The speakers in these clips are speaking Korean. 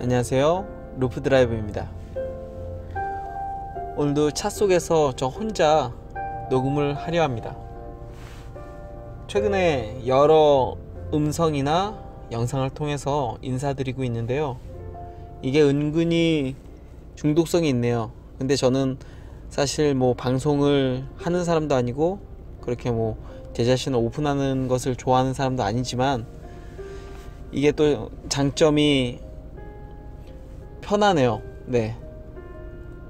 안녕하세요, 루프드라이브입니다. 오늘도 차 속에서 저 혼자 녹음을 하려 합니다. 최근에 여러 음성이나 영상을 통해서 인사드리고 있는데요, 이게 은근히 중독성이 있네요. 근데 저는 사실 방송을 하는 사람도 아니고 그렇게 제 자신을 오픈하는 것을 좋아하는 사람도 아니지만, 이게 또 장점이 편하네요. 네,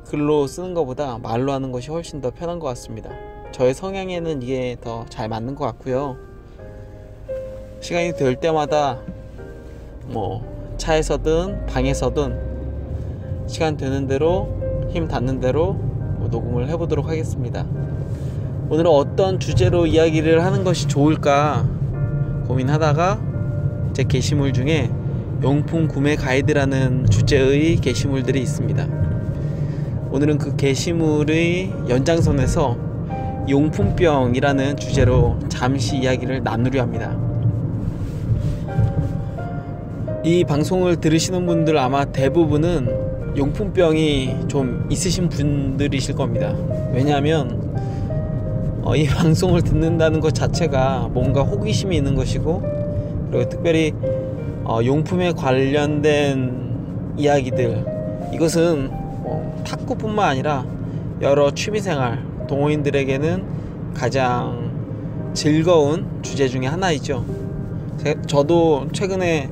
글로 쓰는 것보다 말로 하는 것이 훨씬 더 편한 것 같습니다. 저의 성향에는 이게 더 잘 맞는 것 같고요. 시간이 될 때마다 차에서든 방에서든 시간 되는 대로 힘 닿는 대로 녹음을 해보도록 하겠습니다. 오늘은 어떤 주제로 이야기를 하는 것이 좋을까 고민하다가 제 게시물 중에 용품 구매 가이드라는 주제의 게시물들이 있습니다. 오늘은 그 게시물의 연장선에서 용품병이라는 주제로 잠시 이야기를 나누려 합니다. 이 방송을 들으시는 분들 아마 대부분은 용품병이 좀 있으신 분들이실 겁니다. 왜냐하면 이 방송을 듣는다는 것 자체가 뭔가 호기심이 있는 것이고, 그리고 특별히 용품에 관련된 이야기들, 이것은 탁구뿐만 아니라 여러 취미생활 동호인들에게는 가장 즐거운 주제 중에 하나이죠. 저도 최근에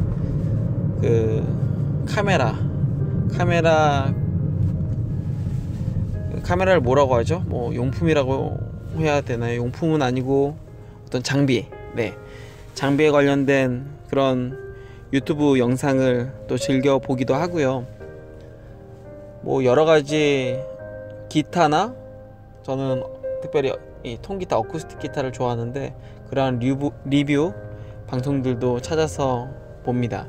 카메라를 뭐라고 하죠? 용품이라고 해야 되나요? 용품은 아니고 어떤 장비, 장비에 관련된 그런 유튜브 영상을 또 즐겨 보기도 하고요. 여러가지 기타나, 저는 특별히 이 통기타, 어쿠스틱 기타를 좋아하는데 그러한 리뷰 방송들도 찾아서 봅니다.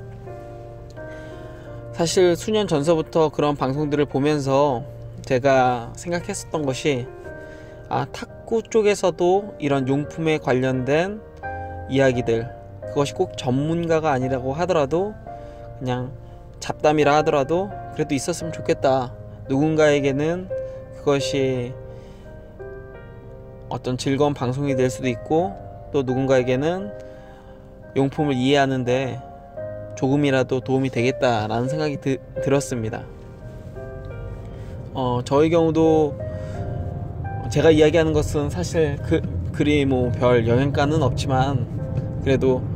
사실 수년 전서부터 그런 방송들을 보면서 제가 생각했었던 것이, 탁구 쪽에서도 이런 용품에 관련된 이야기들, 그것이 꼭 전문가가 아니라고 하더라도 그냥 잡담이라 하더라도 그래도 있었으면 좋겠다. 누군가에게는 그것이 어떤 즐거운 방송이 될 수도 있고, 또 누군가에게는 용품을 이해하는데 조금이라도 도움이 되겠다라는 생각이 들었습니다. 저의 경우도 제가 이야기하는 것은 사실 그리 별 영향가는 없지만, 그래도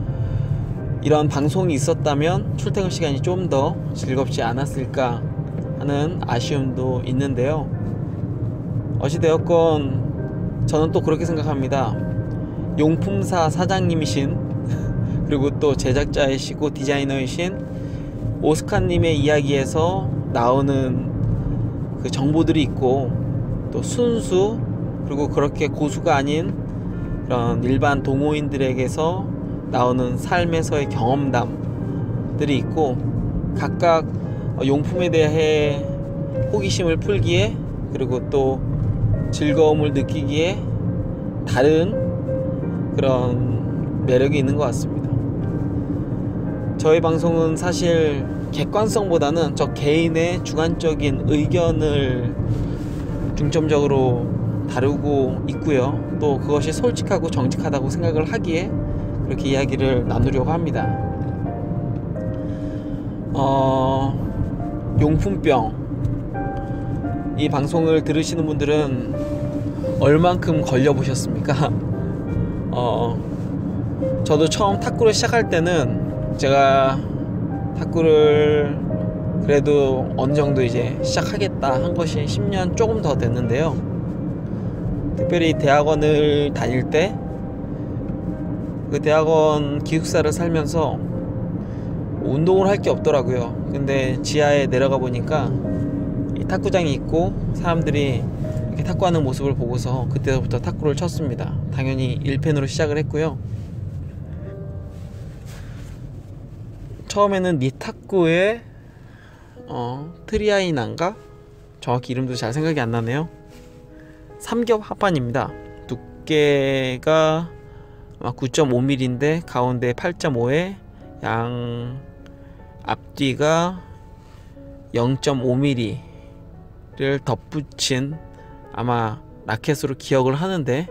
이런 방송이 있었다면 출퇴근 시간이 좀 더 즐겁지 않았을까 하는 아쉬움도 있는데요. 어찌되었건 저는 또 그렇게 생각합니다. 용품사 사장님이신 그리고 또 제작자이시고 디자이너이신 오스카님의 이야기에서 나오는 그 정보들이 있고, 또 순수 그리고 그렇게 고수가 아닌 그런 일반 동호인들에게서 나오는 삶에서의 경험담들이 있고, 각각 용품에 대해 호기심을 풀기에, 그리고 또 즐거움을 느끼기에 다른 그런 매력이 있는 것 같습니다. 저희 방송은 사실 객관성보다는 저 개인의 주관적인 의견을 중점적으로 다루고 있고요. 또 그것이 솔직하고 정직하다고 생각을 하기에 그렇게 이야기를 나누려고 합니다. 용품병, 이 방송을 들으시는 분들은 얼만큼 걸려보셨습니까? 저도 처음 탁구를 시작할 때는, 제가 탁구를 그래도 어느 정도 이제 시작하겠다 한 것이 10년 조금 더 됐는데요. 특별히 대학원을 다닐 때, 그 대학원 기숙사를 살면서 운동을 할 게 없더라고요. 근데 지하에 내려가 보니까 이 탁구장이 있고 사람들이 이렇게 탁구하는 모습을 보고서 그때부터 탁구를 쳤습니다. 당연히 1펜으로 시작을 했고요. 처음에는 니탁구의 트리아이난가? 정확히 이름도 잘 생각이 안 나네요. 삼겹 합판입니다. 두께가 9.5mm인데 가운데 8.5에 양 앞뒤가 0.5mm를 덧붙인 아마 라켓으로 기억을 하는데,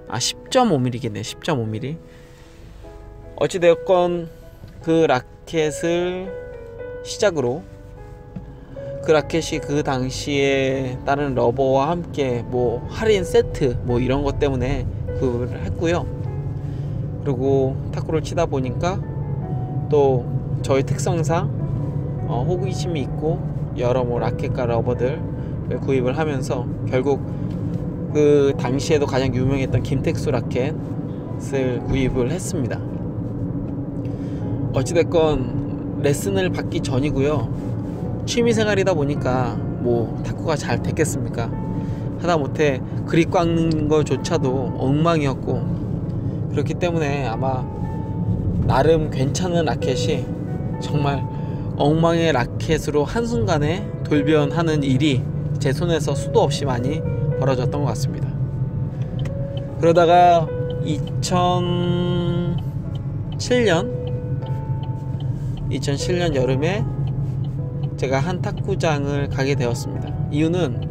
10.5mm겠네. 10.5mm. 어찌되었건 그 라켓을 시작으로, 그 라켓이 그 당시에 다른 러버와 함께 뭐 할인 세트 뭐 이런 것 때문에 구입을 했고요. 그리고 탁구를 치다 보니까 또 저희 특성상 호기심이 있고 여러 뭐 라켓과 러버들 구입을 하면서 결국 그 당시에도 가장 유명했던 김택수 라켓을 구입을 했습니다. 어찌됐건 레슨을 받기 전이고요. 취미생활이다 보니까 뭐 탁구가 잘 됐겠습니까? 하다못해 그립 깎는 거조차도 엉망이었고, 그렇기 때문에 아마 나름 괜찮은 라켓이 정말 엉망의 라켓으로 한순간에 돌변하는 일이 제 손에서 수도 없이 많이 벌어졌던 것 같습니다. 그러다가 2007년 여름에 제가 한 탁구장을 가게 되었습니다. 이유는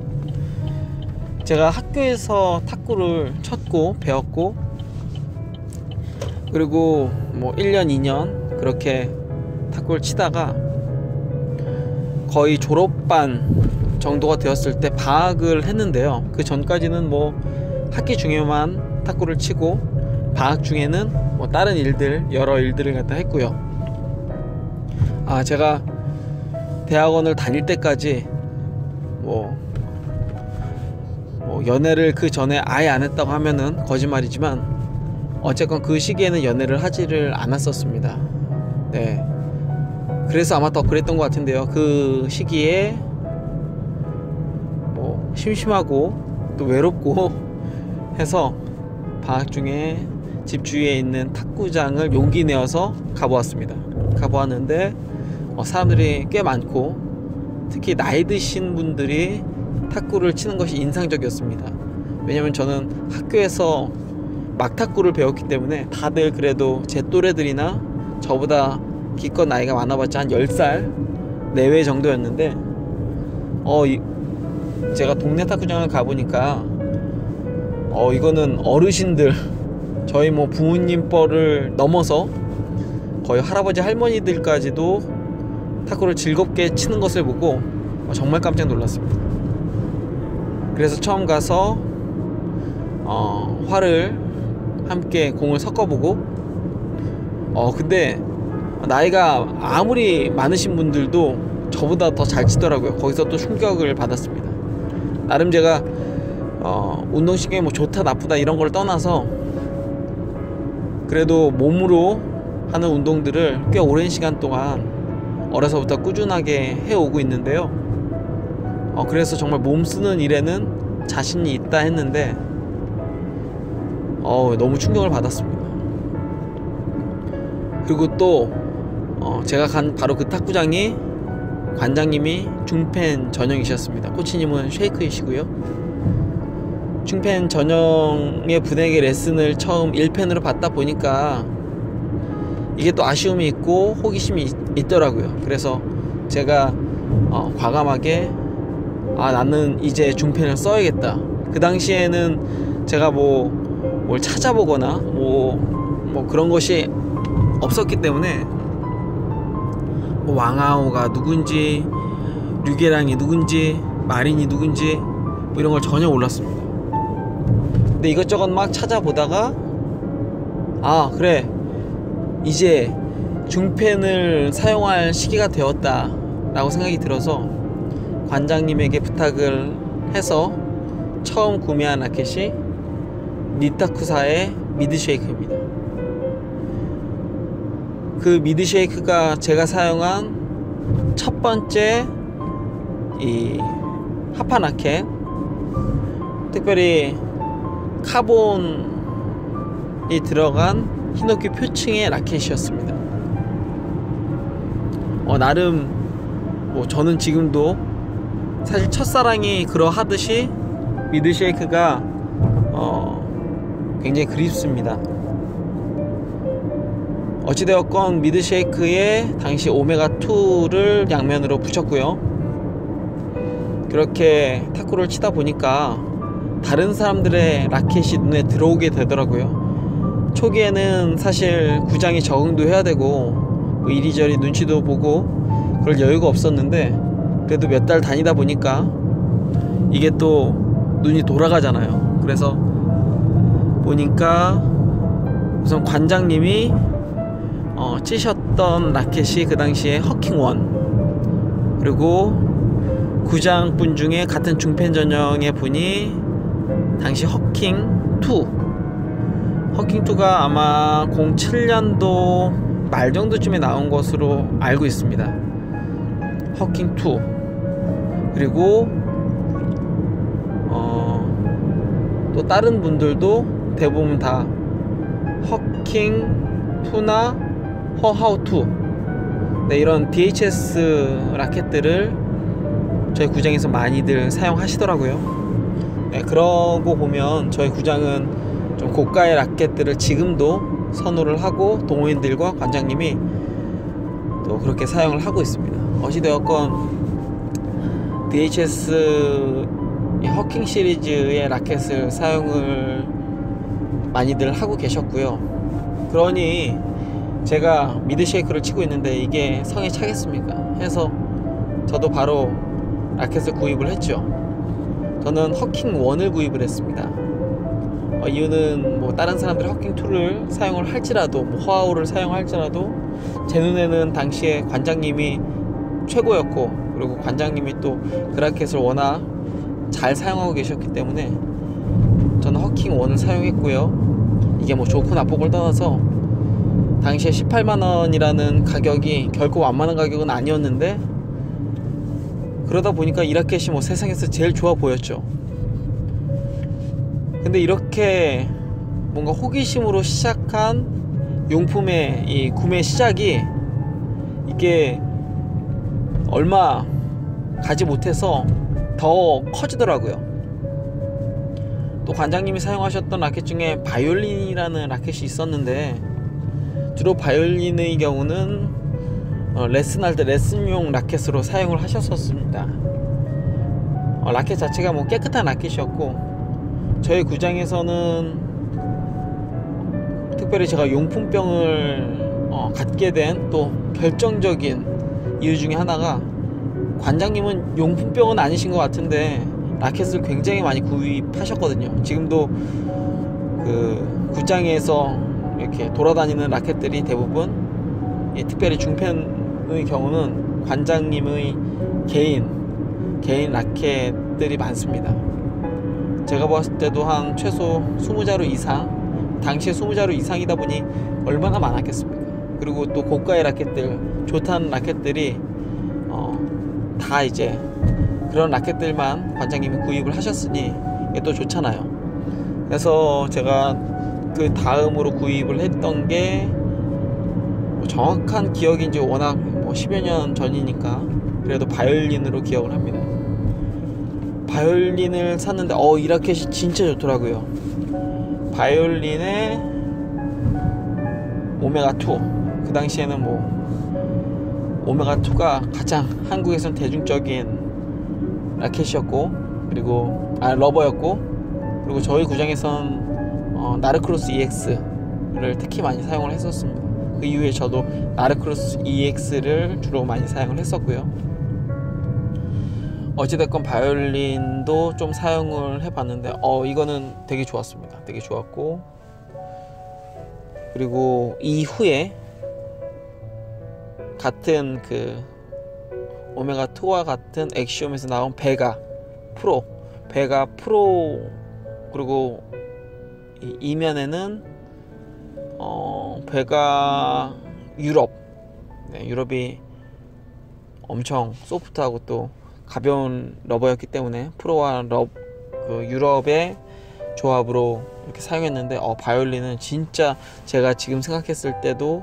제가 학교에서 탁구를 쳤고 배웠고, 그리고 뭐 1년 2년 그렇게 탁구를 치다가 거의 졸업반 정도가 되었을 때 방학을 했는데요. 그 전까지는 뭐 학기 중에만 탁구를 치고 방학 중에는 뭐 다른 일들, 여러 일들을 갖다 했고요. 제가 대학원을 다닐 때까지 뭐 연애를 그 전에 아예 안 했다고 하면은 거짓말이지만, 어쨌건 그 시기에는 연애를 하지를 않았었습니다. 네. 그래서 아마 더 그랬던 것 같은데요. 그 시기에 뭐 심심하고 또 외롭고 해서 방학 중에 집 주위에 있는 탁구장을 용기 내어서 가보았습니다. 가보았는데 사람들이 꽤 많고, 특히 나이 드신 분들이 탁구를 치는 것이 인상적이었습니다. 왜냐면 저는 학교에서 막탁구를 배웠기 때문에 다들 그래도 제 또래들이나 저보다 기껏 나이가 많아봤자 한 10살 내외 정도였는데, 제가 동네 탁구장을 가보니까 이거는 어르신들, 저희 뭐 부모님 뻘을 넘어서 거의 할아버지 할머니들까지도 탁구를 즐겁게 치는 것을 보고 정말 깜짝 놀랐습니다. 그래서 처음 가서 활을 함께 공을 섞어보고, 근데 나이가 아무리 많으신 분들도 저보다 더 잘 치더라고요. 거기서 또 충격을 받았습니다. 나름 제가 운동신경이 뭐 좋다 나쁘다 이런 걸 떠나서 그래도 몸으로 하는 운동들을 꽤 오랜 시간 동안 어려서부터 꾸준하게 해오고 있는데요. 그래서 정말 몸 쓰는 일에는 자신이 있다 했는데 너무 충격을 받았습니다. 그리고 또 제가 간 바로 그 탁구장이 관장님이 중펜 전형이셨습니다. 코치님은 쉐이크이시고요. 중펜 전형의 분에게 레슨을 처음 1펜으로 받다 보니까 이게 또 아쉬움이 있고 호기심이 있더라고요. 그래서 제가 과감하게 나는 이제 중펜을 써야겠다. 그 당시에는 제가 뭘 찾아보거나 뭐 그런 것이 없었기 때문에 왕아오가 누군지, 류계랑이 누군지, 마린이 누군지 뭐 이런 걸 전혀 몰랐습니다. 근데 이것저것 막 찾아보다가 그래, 이제 중펜을 사용할 시기가 되었다 라고 생각이 들어서 관장님에게 부탁을 해서 처음 구매한 라켓이 니타쿠사의 미드쉐이크입니다. 그 미드쉐이크가 제가 사용한 첫 번째 이 하판 라켓, 특별히 카본이 들어간 히노키 표층의 라켓이었습니다. 나름 저는 지금도 사실 첫사랑이 그러하듯이 미드쉐이크가 굉장히 그립습니다. 어찌되었건 미드쉐이크에 당시 오메가2를 양면으로 붙였고요. 그렇게 탁구를 치다 보니까 다른 사람들의 라켓이 눈에 들어오게 되더라고요. 초기에는 사실 구장에 적응도 해야 되고 뭐 이리저리 눈치도 보고 그럴 여유가 없었는데, 그래도 몇 달 다니다 보니까 이게 또 눈이 돌아가잖아요. 그래서 보니까 우선 관장님이 치셨던 라켓이 그 당시에 허킹1, 그리고 구장분 중에 같은 중펜 전형의 분이 당시 허킹2, 허킹2가 아마 07년도 말 정도쯤에 나온 것으로 알고 있습니다. 허킹2, 그리고 또 다른 분들도 대부분 다 허킹2나 허하우2, 네, 이런 DHS 라켓들을 저희 구장에서 많이들 사용하시더라고요. 네, 그러고 보면 저희 구장은 좀 고가의 라켓들을 지금도 선호를 하고 동호인들과 관장님이 또 그렇게 사용을 하고 있습니다. 어찌되었건 DHS 허킹 시리즈의 라켓을 사용을 많이들 하고 계셨고요. 그러니 제가 미드쉐이크를 치고 있는데 이게 성에 차겠습니까 해서 저도 바로 라켓을 구입을 했죠. 저는 허킹1을 구입을 했습니다. 이유는 뭐 다른 사람들이 허킹2를 사용을 할지라도, 뭐 허하우를 사용할지라도 제 눈에는 당시에 관장님이 최고였고, 그리고 관장님이 또 그 라켓을 워낙 잘 사용하고 계셨기 때문에 저는 허킹1을 사용했고요. 이게 뭐 좋고 나쁘고를 떠나서 당시에 18만원이라는 가격이 결코 만만한 가격은 아니었는데, 그러다 보니까 이 라켓이 뭐 세상에서 제일 좋아 보였죠. 근데 이렇게 뭔가 호기심으로 시작한 용품의 이 구매 시작이 이게 얼마 가지 못해서 더 커지더라고요. 또 관장님이 사용하셨던 라켓 중에 바이올린이라는 라켓이 있었는데, 주로 바이올린의 경우는 레슨할 때 레슨용 라켓으로 사용을 하셨었습니다. 라켓 자체가 뭐 깨끗한 라켓이었고, 저희 구장에서는 특별히 제가 용품병을 갖게 된 또 결정적인 이유 중에 하나가, 관장님은 용품병은 아니신 것 같은데 라켓을 굉장히 많이 구입하셨거든요. 지금도 그 구장에서 이렇게 돌아다니는 라켓들이 대부분, 특별히 중펜의 경우는 관장님의 개인 라켓들이 많습니다. 제가 봤을 때도 한 최소 20자루 이상, 당시에 20자루 이상이다 보니 얼마나 많았겠습니까. 그리고 또 고가의 라켓들, 좋다는 라켓들이 다 이제 그런 라켓들만 관장님이 구입을 하셨으니 이게 또 좋잖아요. 그래서 제가 그 다음으로 구입을 했던 게 정확한 기억인지 워낙 뭐 10여 년 전이니까 그래도 바이올린으로 기억을 합니다. 바이올린을 샀는데 이 라켓이 진짜 좋더라고요. 바이올린의 오메가2, 그 당시에는 뭐 오메가2가 가장 한국에선 대중적인 라켓이었고, 그리고 러버였고, 그리고 저희 구장에선 나르크로스 EX를 특히 많이 사용을 했었습니다. 그 이후에 저도 나르크로스 EX를 주로 많이 사용을 했었고요. 어찌됐건 바이올린도 좀 사용을 해봤는데 이거는 되게 좋았습니다. 되게 좋았고, 그리고 이후에 같은 그 오메가2와 같은 엑시옴에서 나온 베가 프로, 그리고 이면에는 베가 유럽, 네, 유럽이 엄청 소프트하고 또 가벼운 러버였기 때문에 프로와 그 유럽의 조합으로 이렇게 사용했는데, 바이올린은 진짜 제가 지금 생각했을 때도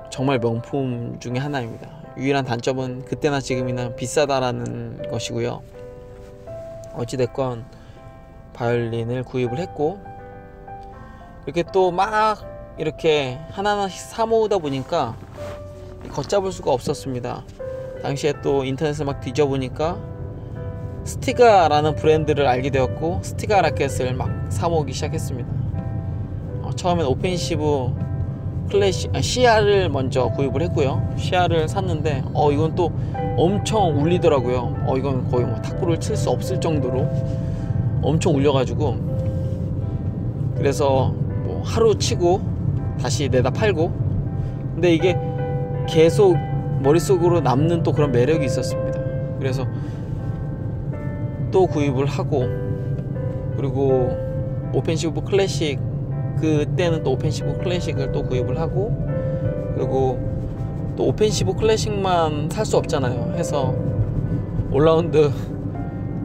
정말 명품 중에 하나입니다. 유일한 단점은 그때나 지금이나 비싸다라는 것이고요. 어찌됐건 바이올린을 구입을 했고, 이렇게 또 막 이렇게 하나하나씩 사 모으다 보니까 걷잡을 수가 없었습니다. 당시에 또 인터넷을 막 뒤져보니까 스티가라는 브랜드를 알게 되었고 스티가 라켓을 막 사모으기 시작했습니다. 처음엔 오펜시브 클래식 CR을 먼저 구입을 했고요. CR을 샀는데 이건 또 엄청 울리더라고요. 이건 거의 뭐 탁구를 칠 수 없을 정도로 엄청 울려가지고, 그래서 뭐 하루 치고 다시 내다 팔고, 근데 이게 계속 머릿속으로 남는 또 그런 매력이 있었습니다. 그래서 또 구입을 하고, 그리고 오펜시브 클래식, 그때는 또 오펜시브 클래식을 또 구입을 하고, 그리고 또 오펜시브 클래식만 살 수 없잖아요. 해서 올라운드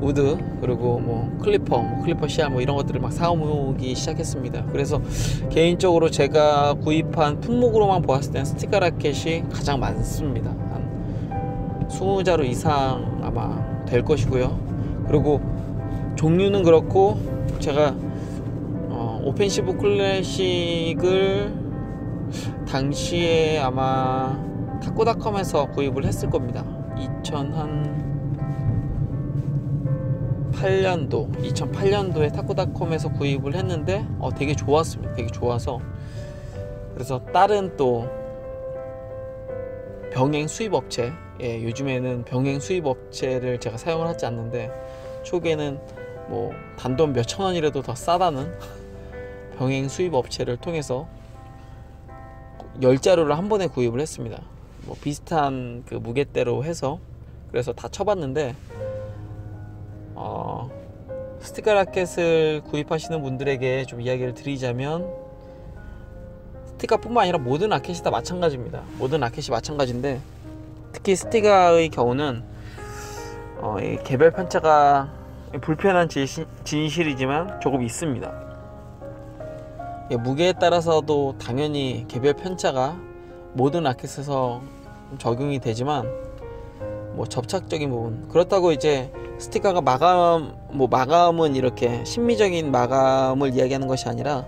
우드, 그리고 뭐 클리퍼 CR 뭐 이런 것들을 막 사모으기 시작했습니다. 그래서 개인적으로 제가 구입한 품목으로만 보았을 때는 스티가 라켓이 가장 많습니다. 한 20자루 이상 아마 될 것이고요. 그리고 종류는 그렇고, 제가 오펜시브 클래식을 당시에 아마 탁구닷컴에서 구입을 했을 겁니다. 2008년도에 탁구닷컴에서 구입을 했는데 되게 좋았습니다. 되게 좋아서, 그래서 다른 또 병행 수입업체, 요즘에는 병행 수입업체를 제가 사용을 하지 않는데, 초기에는 뭐 단돈 몇천 원이라도 더 싸다는 병행 수입업체를 통해서 10자루를 한 번에 구입을 했습니다. 뭐 비슷한 그 무게대로 해서, 그래서 다 쳐봤는데 스티가 라켓을 구입하시는 분들에게 좀 이야기를 드리자면, 스티가뿐만 아니라 모든 라켓이 다 마찬가지입니다. 모든 라켓이 마찬가지인데, 특히 스티가의 경우는 이 개별 편차가 불편한 진실이지만 조금 있습니다. 무게에 따라서도 당연히 개별 편차가 모든 라켓에서 적용이 되지만, 뭐 접착적인 부분, 그렇다고 이제 스티커가 마감은 이렇게 심미적인 마감을 이야기하는 것이 아니라,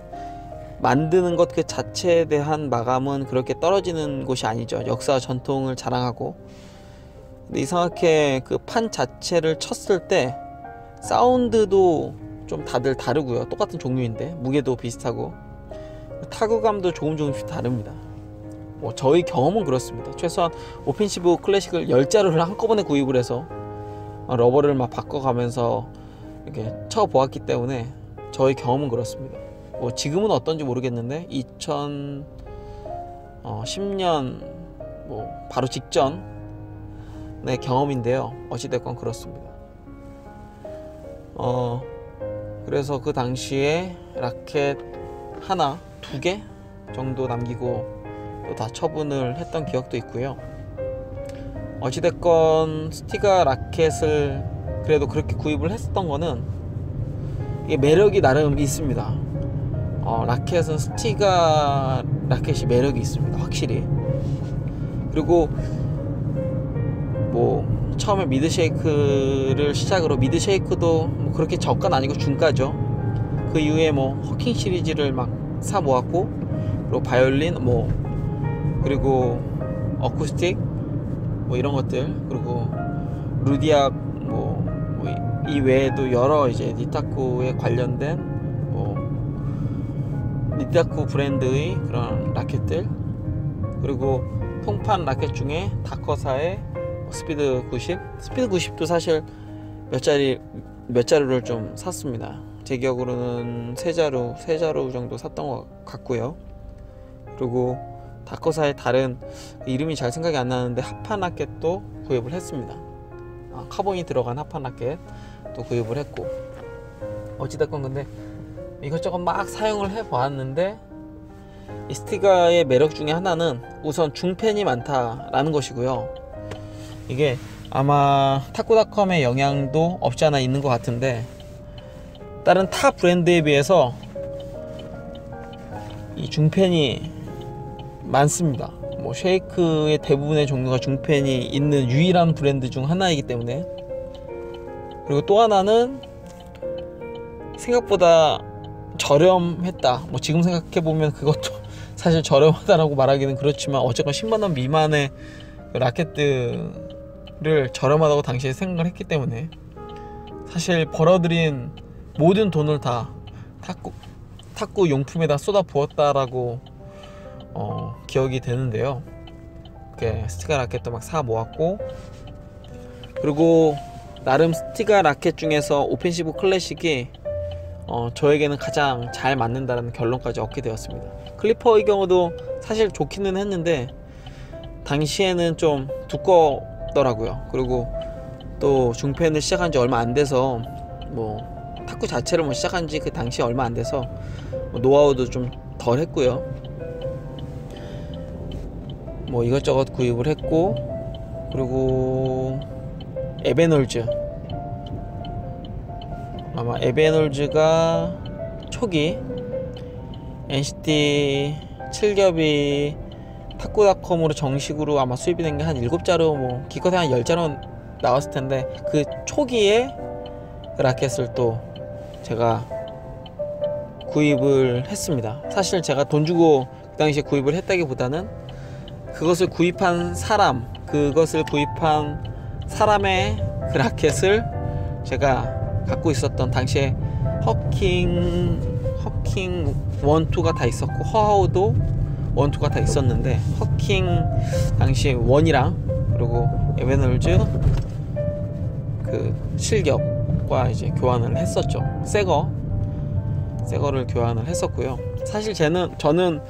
만드는 것 그 자체에 대한 마감은 그렇게 떨어지는 곳이 아니죠. 역사와 전통을 자랑하고. 근데 이상하게 그 판 자체를 쳤을 때 사운드도 좀 다들 다르고요. 똑같은 종류인데 무게도 비슷하고 타구감도 조금씩 다릅니다. 뭐 저희 경험은 그렇습니다. 최소한 오펜시브 클래식을 10자루를 한꺼번에 구입을 해서 러버를 막 바꿔가면서 이렇게 쳐보았기 때문에 저희 경험은 그렇습니다. 뭐 지금은 어떤지 모르겠는데 2010년 뭐 바로 직전의 경험인데요. 어찌됐건 그렇습니다. 그래서 그 당시에 라켓 하나, 2개 정도 남기고 또 다 처분을 했던 기억도 있고요. 어찌됐건 스티가 라켓을 그래도 그렇게 구입을 했었던 거는, 이게 매력이 나름 있습니다. 라켓은 스티가 라켓이 매력이 있습니다. 확실히. 그리고 뭐 처음에 미드쉐이크를 시작으로, 미드쉐이크도 뭐 그렇게 저가는 아니고 중가죠. 그 이후에 뭐 허킹 시리즈를 막 사 모았고, 그리고 바이올린 그리고 어쿠스틱 뭐 이런 것들, 그리고 루디악 이 외에도 여러 이제 니타쿠에 관련된 니타쿠 브랜드의 그런 라켓들, 그리고 통판 라켓 중에 다커사의 스피드 90도 사실 몇 자루를 좀 샀습니다. 제 기억으로는 3자루 정도 샀던 것 같고요. 그리고 다커사의 다른 이름이 잘 생각이 안 나는데 합판 라켓도 구입을 했습니다. 카본이 들어간 합판 라켓 또 구입을 했고, 어찌됐건 근데 이것저것 막 사용을 해 보았는데, 이 스티가의 매력 중에 하나는 우선 중펜이 많다라는 것이고요. 이게 아마 탁구닷컴의 영향도 없지 않아 있는 것 같은데, 다른 타 브랜드에 비해서 이 중펜이 많습니다. 뭐 쉐이크의 대부분의 종류가 중펜이 있는 유일한 브랜드 중 하나이기 때문에. 그리고 또 하나는 생각보다 저렴했다. 뭐 지금 생각해보면 그것도 사실 저렴하다라고 말하기는 그렇지만, 어쨌건 10만원 미만의 라켓들이 저렴하다고 당시에 생각을 했기 때문에 사실 벌어들인 모든 돈을 다 탁구 용품에다 쏟아 부었다라고 기억이 되는데요. 스티가 라켓도 막 사 모았고, 그리고 나름 스티가 라켓 중에서 오펜시브 클래식이 저에게는 가장 잘 맞는다는 결론까지 얻게 되었습니다. 클리퍼의 경우도 사실 좋기는 했는데 당시에는 좀 두껍더라고요. 그리고 또 중펜을 시작한 지 얼마 안 돼서 탁구 자체를 시작한 지 그 당시에 얼마 안 돼서 노하우도 좀 덜 했고요. 이것저것 구입을 했고, 그리고 에베놀즈, 아마 에베놀즈가 초기 NCT 7겹이 탁구닷컴으로 정식으로 아마 수입이 된 게 한 7자루, 기껏해 한 10자루 나왔을 텐데, 그 초기에 라켓을 또 제가 구입을 했습니다. 사실 제가 돈 주고 그 당시에 구입을 했다기보다는 그것을 구입한 사람의 그 라켓을 제가 갖고 있었던, 당시에 허킹 1, 2가 다 있었고 허하우도 1, 2가 다 있었는데, 허킹 당시에 1이랑 그리고 에베놀즈 그 실격과 이제 교환을 했었죠. 새거를 교환을 했었고요. 사실 저는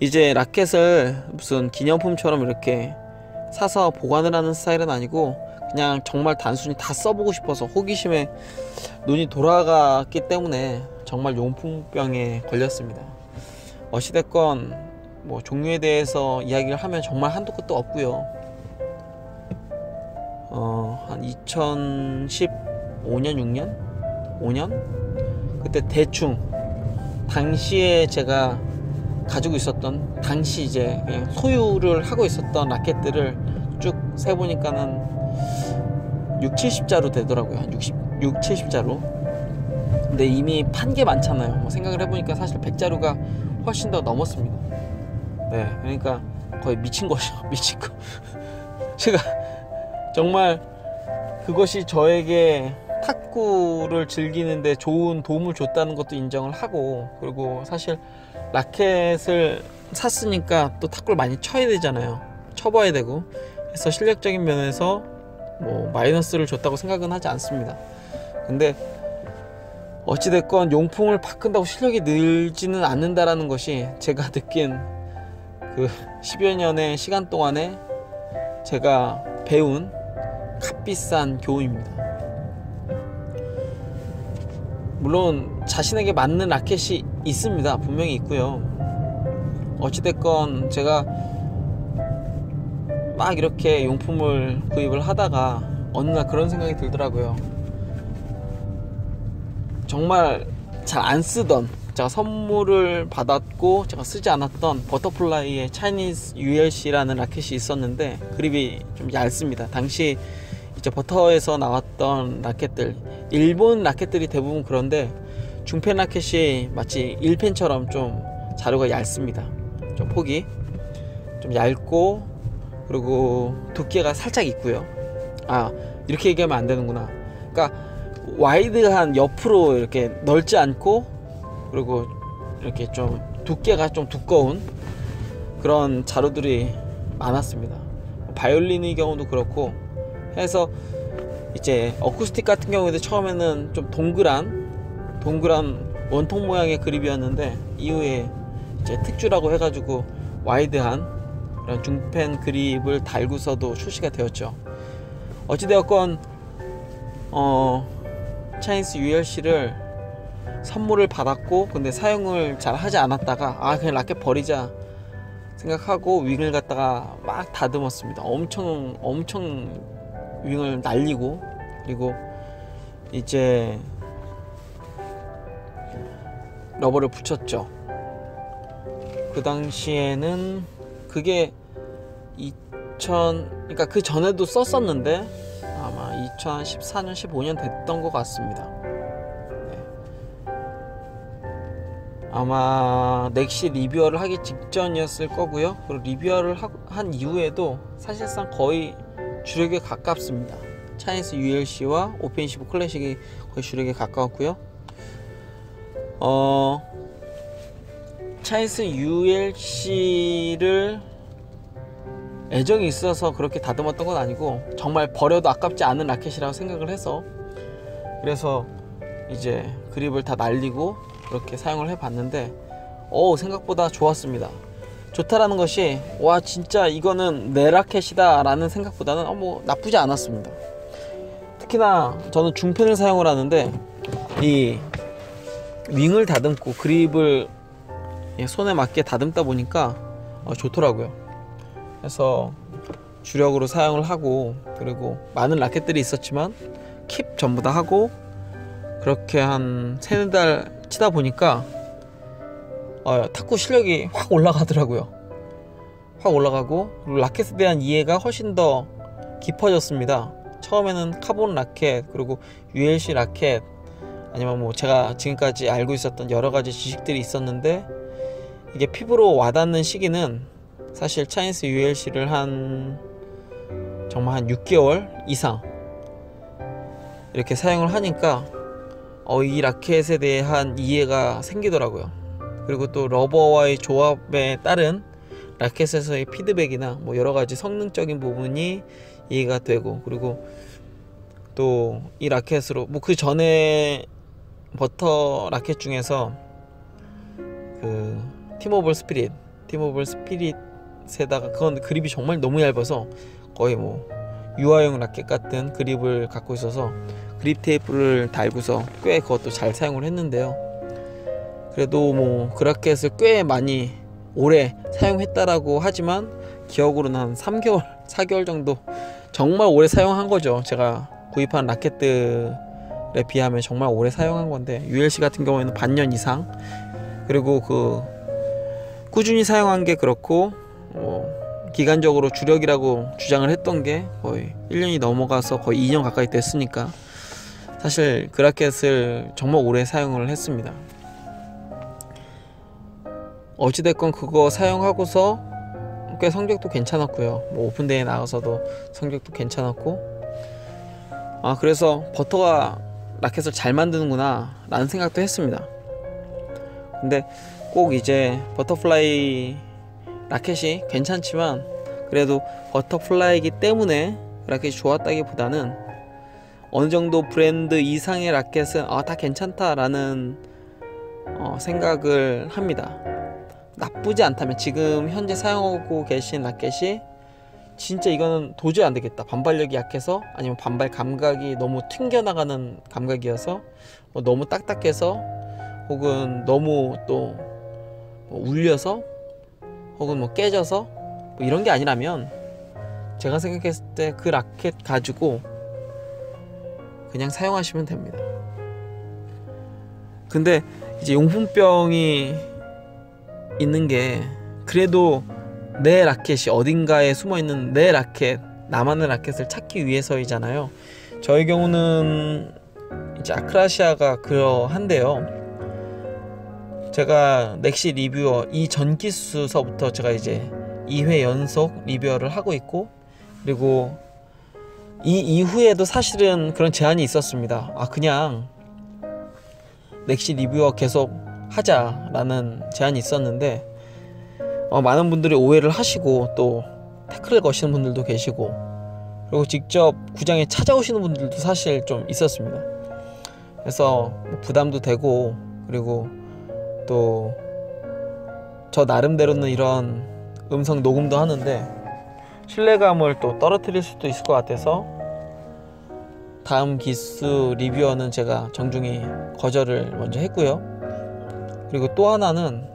이제 라켓을 무슨 기념품처럼 이렇게 사서 보관을 하는 스타일은 아니고, 그냥 정말 단순히 다 써보고 싶어서 호기심에 눈이 돌아갔기 때문에 정말 용품병에 걸렸습니다. 어찌됐건 종류에 대해서 이야기를 하면 정말 한도 끝도 없고요. 한 2015년 6년? 5년? 그때 대충 당시에 제가 가지고 있었던, 당시 이제 그냥 소유를 하고 있었던 라켓들을 쭉 세보니까는 60-70자루 되더라고요. 한 60-70자루. 근데 이미 판 게 많잖아요. 생각을 해보니까 사실 100자루가 훨씬 더 넘었습니다. 네, 그러니까 거의 미친 거죠. 미친 거. 제가 정말 그것이 저에게 탁구를 즐기는데 좋은 도움을 줬다는 것도 인정을 하고, 그리고 사실 라켓을 샀으니까 또 탁구를 많이 쳐야 되잖아요. 쳐봐야 되고 해서 실력적인 면에서 마이너스를 줬다고 생각은 하지 않습니다. 근데 어찌됐건 용품을 바꾼다고 실력이 늘지는 않는다라는 것이 제가 느낀 그 10여 년의 시간 동안에 제가 배운 값비싼 교훈입니다. 물론 자신에게 맞는 라켓이 있습니다. 분명히 있고요. 어찌됐건 제가 막 이렇게 용품을 구입을 하다가 어느 날 그런 생각이 들더라고요. 정말 잘 안 쓰던, 제가 선물을 받았고 제가 쓰지 않았던 버터플라이의 차이니즈 ULC라는 라켓이 있었는데, 그립이 좀 얇습니다. 당시 이제 버터에서 나왔던 라켓들, 일본 라켓들이 대부분 그런데 중펜 라켓이 마치 1펜처럼 좀 자루가 얇습니다. 좀 폭이 좀 얇고, 그리고 두께가 살짝 있고요. 이렇게 얘기하면 안 되는구나. 그러니까 와이드한, 옆으로 이렇게 넓지 않고, 그리고 이렇게 좀 두께가 좀 두꺼운 그런 자루들이 많았습니다. 바이올린의 경우도 그렇고 해서 이제 어쿠스틱 같은 경우에도 처음에는 좀 동그란 원통 모양의 그립이었는데, 이후에 이제 특주라고 해가지고 와이드한 그런 중펜 그립을 달고서도 출시가 되었죠. 어찌되었건 차이니스 ULC를 선물을 받았고, 근데 사용을 잘 하지 않았다가 그냥 라켓 버리자 생각하고 윙을 갖다가 막 다듬었습니다. 엄청 윙을 날리고, 그리고 이제 러버를 붙였죠. 그 당시에는 그게 그러니까 그 전에도 썼었는데 아마 2014년 15년 됐던 것 같습니다. 네. 아마 넥시 리뷰어를 하기 직전이었을 거고요. 그리고 리뷰어를 한 이후에도 사실상 거의 주력에 가깝습니다. 차이니스 ULC와 오펜25 클래식이 거의 주력에 가까웠고요. 차이니스 ULC를 애정이 있어서 그렇게 다듬었던 건 아니고 정말 버려도 아깝지 않은 라켓이라고 생각을 해서, 그래서 이제 그립을 다 날리고 그렇게 사용을 해봤는데 생각보다 좋았습니다. 좋다라는 것이 와 진짜 이거는 내 라켓이다 라는 생각보다는 뭐 나쁘지 않았습니다. 특히나 저는 중펜을 사용을 하는데 이 윙을 다듬고 그립을 손에 맞게 다듬다 보니까 좋더라고요. 그래서 주력으로 사용을 하고, 그리고 많은 라켓들이 있었지만 킵 전부 다 하고 그렇게 한 3-4달 치다 보니까 탁구 실력이 확 올라가더라고요. 확 올라가고, 그리고 라켓에 대한 이해가 훨씬 더 깊어졌습니다. 처음에는 카본 라켓, 그리고 ULC 라켓, 아니면 뭐 제가 지금까지 알고 있었던 여러가지 지식들이 있었는데, 이게 피부로 와닿는 시기는 사실 차이니스 ULC를 정말 한 6개월 이상 이렇게 사용을 하니까 이 라켓에 대한 이해가 생기더라고요. 그리고 또 러버와의 조합에 따른 라켓에서의 피드백이나 뭐 여러가지 성능적인 부분이 이해가 되고, 그리고 또 이 라켓으로 뭐 그 전에 버터 라켓 중에서 그 티모볼 스피릿에다가 그건 그립이 정말 너무 얇아서 거의 뭐 유아용 라켓 같은 그립을 갖고 있어서 그립 테이프를 달고서 꽤 그것도 잘 사용을 했는데요. 그래도 뭐 그 라켓을 꽤 많이 오래 사용했다라고 하지만 기억으로는 한 3개월, 4개월 정도 정말 오래 사용한 거죠. 제가 구입한 라켓들에 비하면 정말 오래 사용한 건데, ULC 같은 경우에는 반년 이상, 그리고 그 꾸준히 사용한 게 그렇고 기간적으로 주력이라고 주장을 했던 게 거의 1년이 넘어가서 거의 2년 가까이 됐으니까 사실 그 라켓을 정말 오래 사용을 했습니다. 어찌됐건 그거 사용하고서 꽤 성적도 괜찮았고요. 뭐 오픈대회에 나가서도 성적도 괜찮았고, 그래서 버터가 라켓을 잘 만드는구나 라는 생각도 했습니다. 근데 꼭 이제 버터플라이 라켓이 괜찮지만, 그래도 버터플라이이기 때문에 라켓이 좋았다기보다는 어느 정도 브랜드 이상의 라켓은 다 괜찮다라는 생각을 합니다. 나쁘지 않다면, 지금 현재 사용하고 계신 라켓이 진짜 이거는 도저히 안 되겠다, 반발력이 약해서, 아니면 반발 감각이 너무 튕겨나가는 감각이어서, 너무 딱딱해서, 혹은 너무 또 울려서, 혹은 뭐 깨져서, 뭐 이런 게 아니라면 제가 생각했을 때 그 라켓 가지고 그냥 사용하시면 됩니다. 근데 이제 용품병이 있는 게, 그래도 내 라켓이 어딘가에 숨어있는 내 라켓, 나만의 라켓을 찾기 위해서이잖아요. 저의 경우는 이제 아크라시아가 그러한데요. 제가 넥시 리뷰어 이 전기수서부터 제가 이제 2회 연속 리뷰어를 하고 있고, 그리고 이 이후에도 사실은 그런 제안이 있었습니다. 그냥 넥시 리뷰어 계속 하자라는 제안이 있었는데, 많은 분들이 오해를 하시고 또 태클을 거시는 분들도 계시고, 그리고 직접 구장에 찾아오시는 분들도 사실 좀 있었습니다. 그래서 부담도 되고, 그리고 또 저 나름대로는 이런 음성 녹음도 하는데 신뢰감을 또 떨어뜨릴 수도 있을 것 같아서 다음 기수 리뷰어는 제가 정중히 거절을 먼저 했고요. 그리고 또 하나는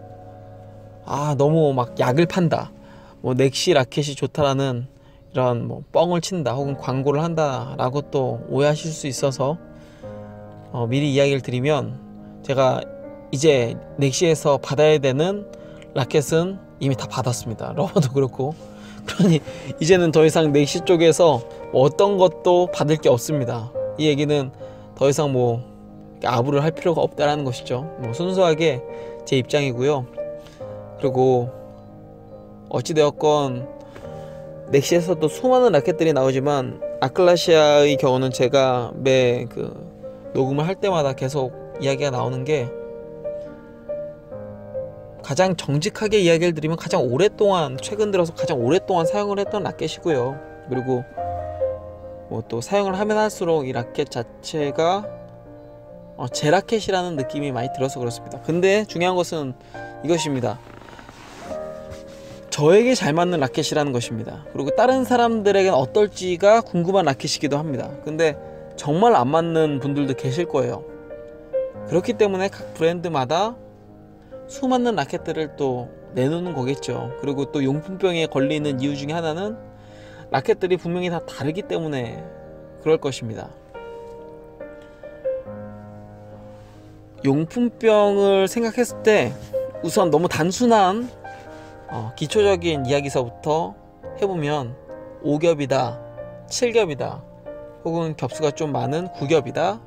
너무 막 약을 판다, 뭐 넥시 라켓이 좋다라는 이런 뭐 뻥을 친다, 혹은 광고를 한다 라고 또 오해하실 수 있어서 미리 이야기를 드리면, 제가 이제 넥시에서 받아야 되는 라켓은 이미 다 받았습니다. 러버도 그렇고. 그러니 이제는 더 이상 넥시 쪽에서 뭐 어떤 것도 받을 게 없습니다. 이 얘기는 더 이상 뭐 아부를 할 필요가 없다라는 것이죠. 뭐 순수하게 제 입장이고요. 그리고 어찌되었건 넥시에서도 수많은 라켓들이 나오지만 아클라시아의 경우는 제가 매 녹음을 할 때마다 계속 이야기가 나오는 게, 가장 정직하게 이야기를 드리면 가장 오랫동안, 최근 들어서 가장 오랫동안 사용을 했던 라켓이고요. 그리고 뭐 또 사용을 하면 할수록 이 라켓 자체가 제 라켓이라는 느낌이 많이 들어서 그렇습니다. 근데 중요한 것은 이것입니다. 저에게 잘 맞는 라켓이라는 것입니다. 그리고 다른 사람들에겐 어떨지가 궁금한 라켓이기도 합니다. 근데 정말 안 맞는 분들도 계실 거예요. 그렇기 때문에 각 브랜드마다 수많은 라켓들을 또 내놓는 거겠죠. 그리고 또 용품병에 걸리는 이유 중에 하나는 라켓들이 분명히 다 다르기 때문에 그럴 것입니다. 용품병을 생각했을 때 우선 너무 단순한 기초적인 이야기서부터 해보면 5겹이다, 7겹이다, 혹은 겹수가 좀 많은 9겹이다,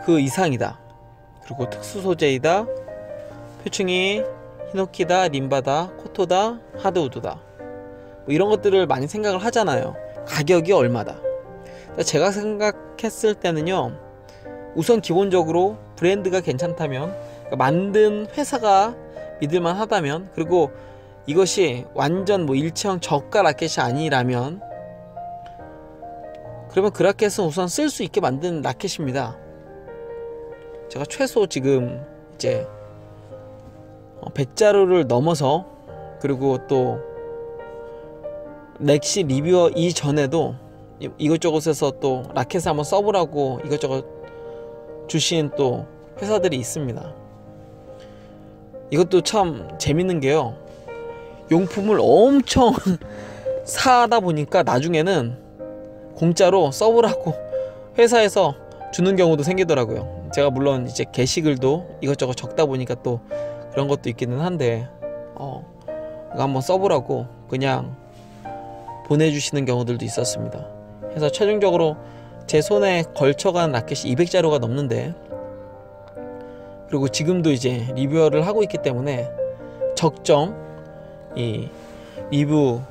그 이상이다, 그리고 특수 소재이다, 표층이 히노키다, 림바다, 코토다, 하드우드다, 뭐 이런 것들을 많이 생각을 하잖아요. 가격이 얼마다. 제가 생각했을 때는요, 우선 기본적으로 브랜드가 괜찮다면, 그러니까 만든 회사가 믿을만 하다면, 그리고 이것이 완전 뭐 일체형 저가 라켓이 아니라면, 그러면 그 라켓은 우선 쓸 수 있게 만든 라켓입니다. 제가 최소 지금 이제 100자루를 넘어서, 그리고 또 넥시 리뷰어 이전에도 이것저것에서 또 라켓을 한번 써보라고 이것저것 주신 또 회사들이 있습니다. 이것도 참 재밌는 게요, 용품을 엄청 사다 보니까 나중에는 공짜로 써보라고 회사에서 주는 경우도 생기더라고요. 제가 물론 이제 게시글도 이것저것 적다 보니까 또 그런 것도 있기는 한데, 이거 한번 써보라고 그냥 보내주시는 경우들도 있었습니다. 그래서 최종적으로 제 손에 걸쳐간 라켓이 200자루가 넘는데, 그리고 지금도 이제 리뷰어를 하고 있기 때문에 적정 이 리뷰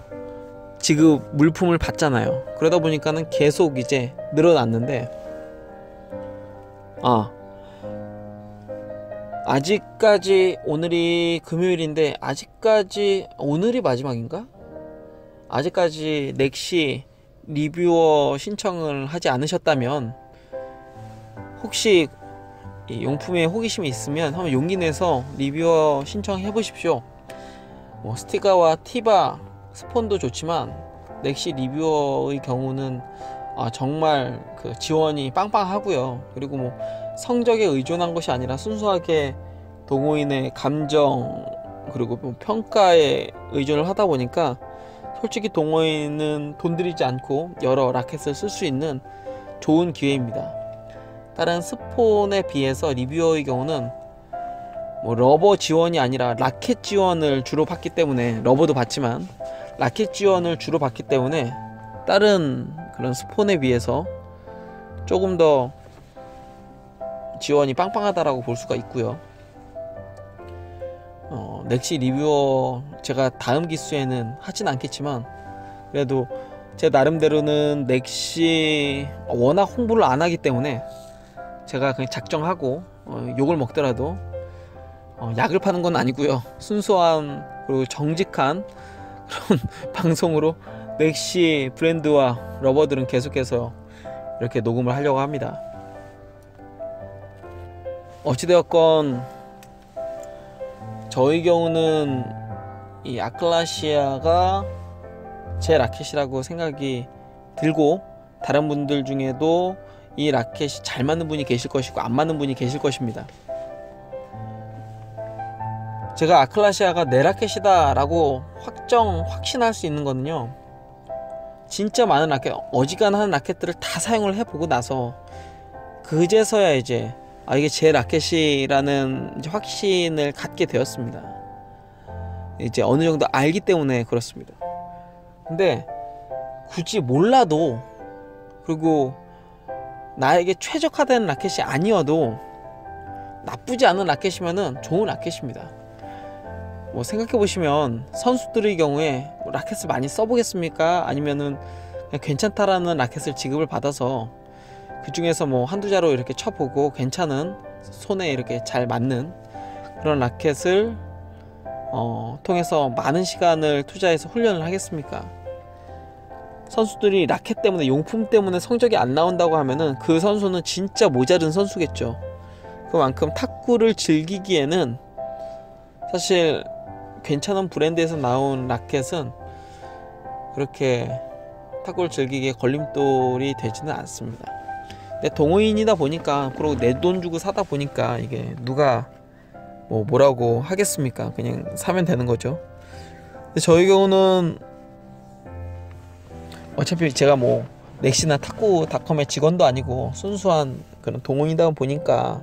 지급 물품을 받잖아요. 그러다 보니까는 계속 이제 늘어났는데, 아직까지 오늘이 금요일인데, 아직까지 오늘이 마지막인가? 아직까지 넥시 리뷰어 신청을 하지 않으셨다면, 혹시 이 용품에 호기심이 있으면 한번 용기 내서 리뷰어 신청해 보십시오. 뭐 스티가와 티바 스폰도 좋지만 넥시 리뷰어의 경우는 정말 그 지원이 빵빵하고요. 그리고 뭐 성적에 의존한 것이 아니라 순수하게 동호인의 감정, 그리고 뭐 평가에 의존을 하다 보니까, 솔직히 동호인은 돈 들이지 않고 여러 라켓을 쓸 수 있는 좋은 기회입니다. 다른 스폰에 비해서 리뷰어의 경우는 뭐 러버 지원이 아니라 라켓 지원을 주로 받기 때문에, 러버도 받지만 라켓 지원을 주로 받기 때문에 다른 그런 스폰에 비해서 조금 더 지원이 빵빵하다라고 볼 수가 있고요. 넥시 리뷰어 제가 다음 기수에는 하진 않겠지만, 그래도 제 나름대로는 넥시 워낙 홍보를 안 하기 때문에 제가 그냥 작정하고, 욕을 먹더라도 약을 파는 건 아니고요, 순수한 그리고 정직한 그런 방송으로 넥시 브랜드와 러버들은 계속해서 이렇게 녹음을 하려고 합니다. 어찌되었건 저의 경우는 이 아클라시아가 제 라켓이라고 생각이 들고, 다른 분들 중에도 이 라켓이 잘 맞는 분이 계실 것이고 안 맞는 분이 계실 것입니다. 제가 아클라시아가 내 라켓이다 라고 확신할 수 있는 거는요, 진짜 많은 라켓, 어지간한 라켓들을 다 사용을 해보고 나서 그제서야 이제 이게 제 라켓이라는 이제 확신을 갖게 되었습니다. 이제 어느 정도 알기 때문에 그렇습니다. 근데 굳이 몰라도, 그리고 나에게 최적화된 라켓이 아니어도 나쁘지 않은 라켓이면은 좋은 라켓입니다. 뭐 생각해 보시면 선수들의 경우에 뭐 라켓을 많이 써보겠습니까? 아니면은 그냥 괜찮다라는 라켓을 지급을 받아서 그 중에서 뭐 한두 자로 이렇게 쳐보고 괜찮은 손에 이렇게 잘 맞는 그런 라켓을 통해서 많은 시간을 투자해서 훈련을 하겠습니까? 선수들이 라켓 때문에, 용품 때문에 성적이 안 나온다고 하면은 그 선수는 진짜 모자른 선수겠죠. 그만큼 탁구를 즐기기에는 사실 괜찮은 브랜드에서 나온 라켓은 그렇게 탁구를 즐기기에 걸림돌이 되지는 않습니다. 근데 동호인이다 보니까, 그리고 내 돈 주고 사다 보니까 이게 누가 뭐라고 하겠습니까? 그냥 사면 되는 거죠. 근데 저희 경우는 어차피 제가 뭐 넥시나 탁구닷컴의 직원도 아니고 순수한 그런 동호인이다 보니까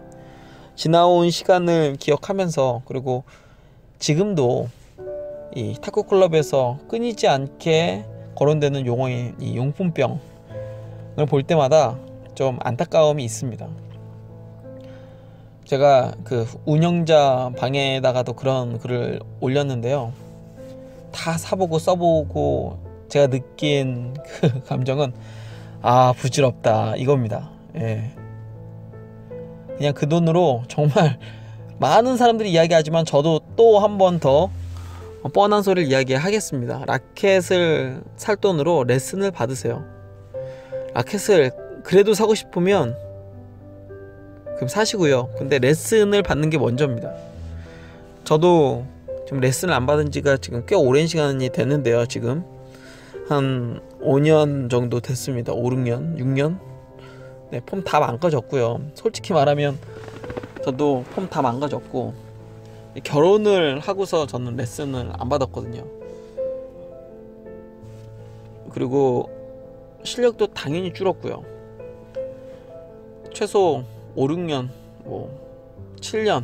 지나온 시간을 기억하면서, 그리고 지금도 이 탁구 클럽에서 끊이지 않게 거론되는 용어인 이 용품병을 볼 때마다 좀 안타까움이 있습니다. 제가 그 운영자 방에다가도 그런 글을 올렸는데요. 다 사보고 써보고 제가 느낀 그 감정은 부질없다 이겁니다. 예. 그냥 그 돈으로 정말 많은 사람들이 이야기하지만 저도 또 한 번 더 뻔한 소리를 이야기하겠습니다. 라켓을 살 돈으로 레슨을 받으세요. 라켓을 그래도 사고 싶으면 그럼 사시고요. 근데 레슨을 받는 게 먼저입니다. 저도 지금 레슨을 안 받은 지가 지금 꽤 오랜 시간이 됐는데요. 지금 한 5년 정도 됐습니다. 5, 6년, 6년? 네, 폼 다 망가졌고요. 솔직히 말하면 저도 폼 다 망가졌고, 결혼을 하고서 저는 레슨을 안 받았거든요. 그리고 실력도 당연히 줄었고요. 최소 5, 6년, 7년,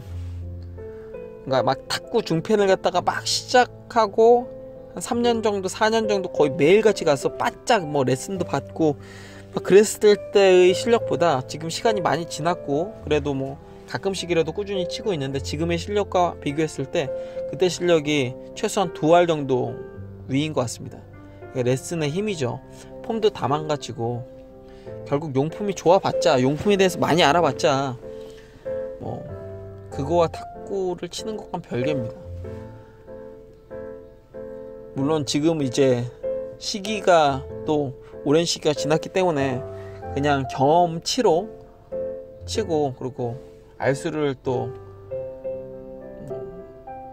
그러니까 막 탁구 중편을 갖다가 막 시작하고 한 3년 정도, 4년 정도 거의 매일같이 가서 바짝 레슨도 받고 막 그랬을 때의 실력보다 지금 시간이 많이 지났고 그래도 가끔씩이라도 꾸준히 치고 있는데, 지금의 실력과 비교했을 때 그때 실력이 최소한 2알 정도 위인 것 같습니다. 레슨의 힘이죠. 폼도 다 망가지고 결국 용품이 좋아봤자, 용품에 대해서 많이 알아봤자 그거와 탁구를 치는 것과는 별개입니다. 물론 지금 이제 시기가 또 오랜 시기가 지났기 때문에 그냥 경험치로 치고, 그리고 알수를 또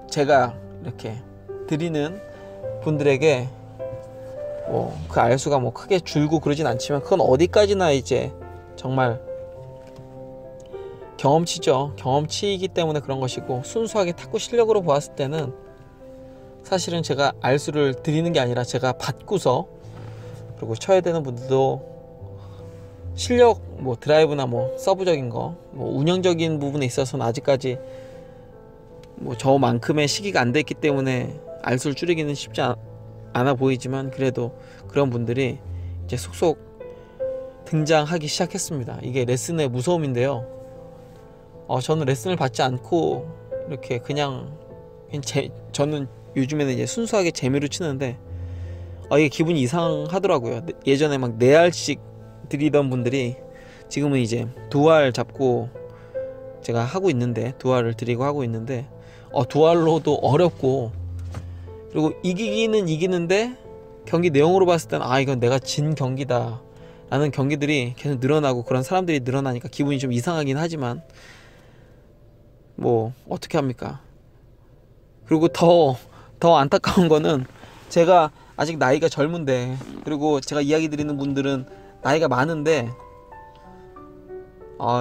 제가 이렇게 드리는 분들에게 그 알수가 크게 줄고 그러진 않지만, 그건 어디까지나 이제 정말 경험치죠. 경험치이기 때문에 그런 것이고, 순수하게 탁구 실력으로 보았을 때는 사실은 제가 알수를 드리는 게 아니라 제가 받고서, 그리고 쳐야 되는 분들도 실력, 드라이브나 서브적인 거, 운영적인 부분에 있어서는 아직까지 저만큼의 시기가 안 됐기 때문에 알수를 줄이기는 쉽지 않아 보이지만, 그래도 그런 분들이 이제 속속 등장하기 시작했습니다. 이게 레슨의 무서움인데요. 저는 레슨을 받지 않고 이렇게 그냥 저는 요즘에는 이제 순수하게 재미로 치는데 이게 기분이 이상하더라고요. 예전에 막 4알씩 드리던 분들이 지금은 이제 2알 잡고 제가 하고 있는데, 2알을 드리고 하고 있는데 2알로도 어렵고, 그리고 이기기는 이기는데 경기 내용으로 봤을 때는 이건 내가 진 경기다 라는 경기들이 계속 늘어나고, 그런 사람들이 늘어나니까 기분이 좀 이상하긴 하지만 어떻게 합니까? 그리고 더 안타까운 거는, 제가 아직 나이가 젊은데, 그리고 제가 이야기 드리는 분들은 나이가 많은데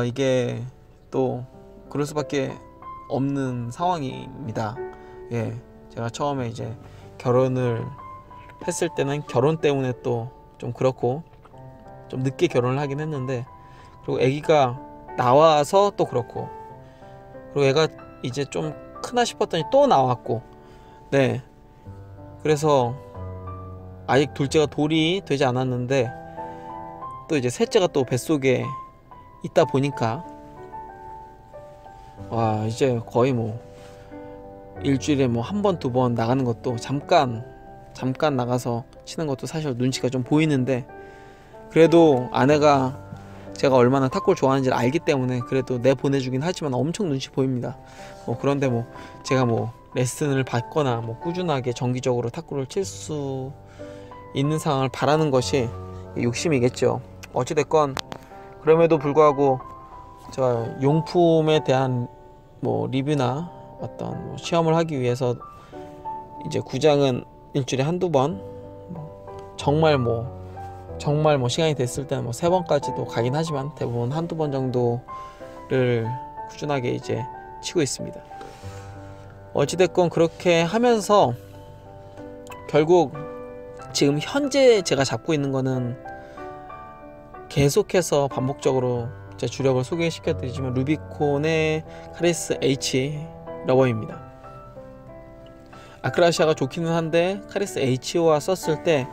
이게 또 그럴 수밖에 없는 상황입니다. 예, 제가 처음에 이제 결혼을 했을 때는 결혼 때문에 또 좀 그렇고 좀 늦게 결혼을 하긴 했는데, 그리고 아기가 나와서 또 그렇고, 그리고 애가 이제 좀 크나 싶었더니 또 나왔고, 네, 그래서 아직 둘째가 돌이 되지 않았는데 또 이제 셋째가 또 뱃속에 있다 보니까 이제 거의 일주일에 뭐 한 번, 두 번 나가는 것도 잠깐 나가서 치는 것도 사실 눈치가 좀 보이는데, 그래도 아내가 제가 얼마나 탁구를 좋아하는지를 알기 때문에 그래도 내보내주긴 하지만 엄청 눈치 보입니다. 그런데 뭐 제가 뭐 레슨을 받거나 뭐 꾸준하게 정기적으로 탁구를 칠 수 있는 상황을 바라는 것이 욕심이겠죠. 어찌됐건 그럼에도 불구하고 저 용품에 대한 뭐 리뷰나 어떤 뭐 시험을 하기 위해서 이제 구장은 일주일에 한두 번, 정말 뭐 시간이 됐을 때는 뭐 3번까지도 가긴 하지만 대부분 한두 번 정도를 꾸준하게 이제 치고 있습니다. 어찌됐건 그렇게 하면서 결국 지금 현재 제가 잡고 있는 거는 계속해서 반복적으로 제 주력을 소개시켜 드리지만 루비콘의 카리스 H 러버입니다. 아크라시아가 좋기는 한데 카리스 H와 썼을 때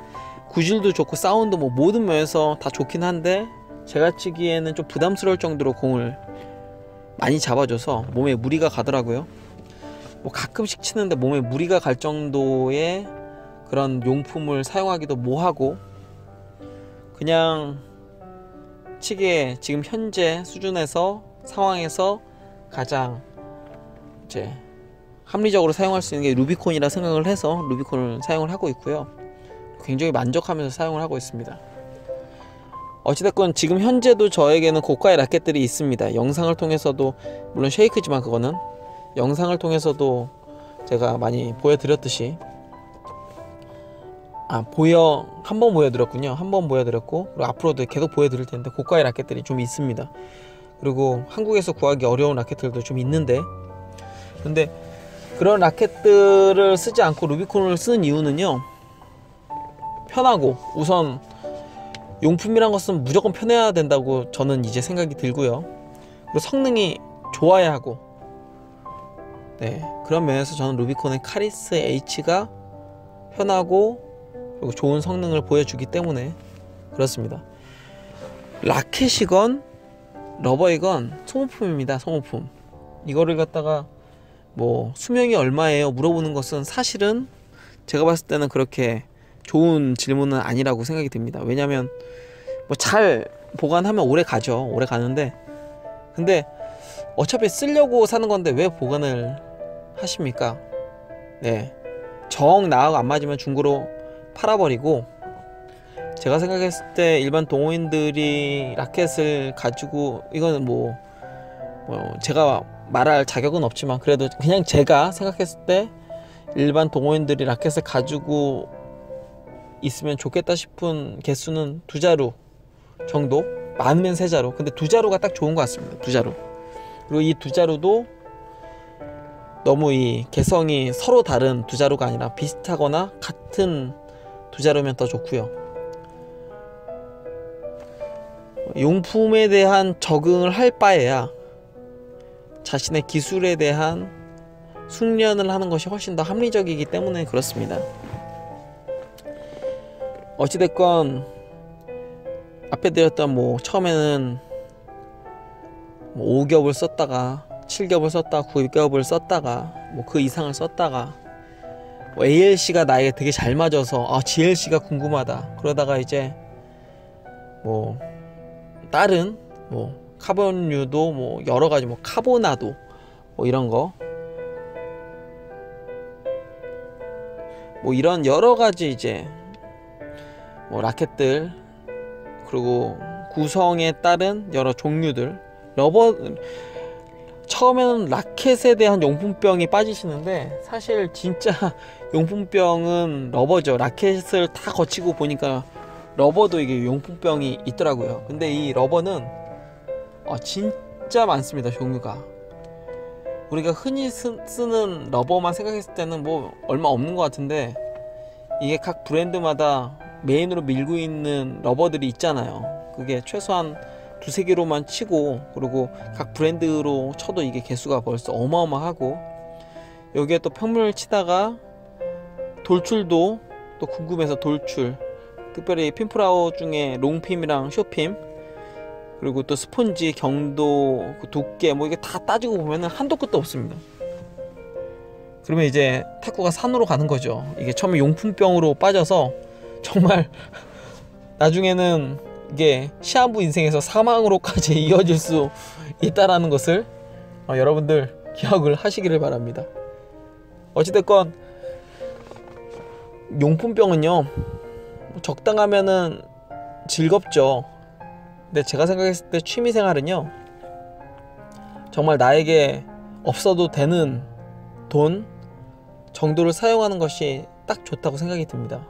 구질도 좋고 사운드 뭐 모든 면에서 다 좋긴 한데 제가 치기에는 좀 부담스러울 정도로 공을 많이 잡아줘서 몸에 무리가 가더라고요. 뭐 가끔씩 치는데 몸에 무리가 갈 정도의 그런 용품을 사용하기도 뭐하고, 그냥 치기에 지금 현재 수준에서 상황에서 가장 이제 합리적으로 사용할 수 있는 게 루비콘이라 생각을 해서 루비콘을 사용을 하고 있고요. 굉장히 만족하면서 사용을 하고 있습니다. 어찌됐건 지금 현재도 저에게는 고가의 라켓들이 있습니다. 영상을 통해서도, 물론 쉐이크지만 그거는 영상을 통해서도 제가 많이 보여드렸듯이 한 번 보여드렸군요. 한 번 보여드렸고, 그리고 앞으로도 계속 보여드릴 텐데 고가의 라켓들이 좀 있습니다. 그리고 한국에서 구하기 어려운 라켓들도 좀 있는데, 근데 그런 라켓들을 쓰지 않고 루비콘을 쓰는 이유는요, 편하고, 우선 용품이란 것은 무조건 편해야 된다고 저는 이제 생각이 들고요. 그리고 성능이 좋아야 하고, 네, 그런 면에서 저는 루비콘의 카리스 H가 편하고 그리고 좋은 성능을 보여주기 때문에 그렇습니다. 라켓이건 러버이건 소모품입니다. 소모품. 이거를 갖다가 뭐 수명이 얼마예요 물어보는 것은 사실은 제가 봤을 때는 그렇게 좋은 질문은 아니라고 생각이 듭니다. 왜냐면 뭐 잘 보관하면 오래 가죠. 오래 가는데, 근데 어차피 쓰려고 사는 건데 왜 보관을 하십니까? 네, 정 나하고 안 맞으면 중고로 팔아버리고, 제가 생각했을 때 일반 동호인들이 라켓을 가지고, 이거는 뭐 제가 말할 자격은 없지만 그래도 그냥 제가 생각했을 때 일반 동호인들이 라켓을 가지고 있으면 좋겠다 싶은 개수는 2자루 정도, 많으면 3자루. 근데 2자루가 딱 좋은 것 같습니다. 2자루. 그리고 이 2자루도 너무 이 개성이 서로 다른 2자루가 아니라 비슷하거나 같은 2자루면 더 좋고요. 용품에 대한 적응을 할 바에야 자신의 기술에 대한 숙련을 하는 것이 훨씬 더 합리적이기 때문에 그렇습니다. 어찌됐건 앞에 드렸던 뭐 처음에는 뭐 5겹을 썼다가 7겹을 썼다가 9겹을 썼다가 뭐 그 이상을 썼다가 뭐 ALC가 나에게 되게 잘 맞아서 GLC가 궁금하다 그러다가 이제 뭐 다른 뭐 카본류도 뭐 여러가지 뭐 카보나도 뭐 이런 거 뭐 이런 여러가지 이제 뭐 라켓들, 그리고 구성에 따른 여러 종류들, 러버, 처음에는 라켓에 대한 용품병이 빠지시는데 사실 진짜 용품병은 러버죠. 라켓을 다 거치고 보니까 러버도 이게 용품병이 있더라고요. 근데 이 러버는 진짜 많습니다. 종류가. 우리가 흔히 쓰는 러버만 생각했을 때는 뭐 얼마 없는 것 같은데, 이게 각 브랜드마다 메인으로 밀고 있는 러버들이 있잖아요. 그게 최소한 2-3개로만 치고, 그리고 각 브랜드로 쳐도 이게 개수가 벌써 어마어마하고, 여기에 또 평면을 치다가 돌출도 또 궁금해서 돌출, 특별히 핀플라워 중에 롱핌이랑 숏핌, 그리고 또 스폰지, 경도, 두께 뭐 이게 다 따지고 보면은 한도 끝도 없습니다. 그러면 이제 탁구가 산으로 가는 거죠. 이게 처음에 용품병으로 빠져서 정말 나중에는 이게 시한부 인생에서 사망으로까지 이어질 수 있다라는 것을 여러분들 기억을 하시기를 바랍니다. 어찌됐건 용품병은요, 적당하면은 즐겁죠. 근데 제가 생각했을 때 취미생활은요, 정말 나에게 없어도 되는 돈 정도를 사용하는 것이 딱 좋다고 생각이 듭니다.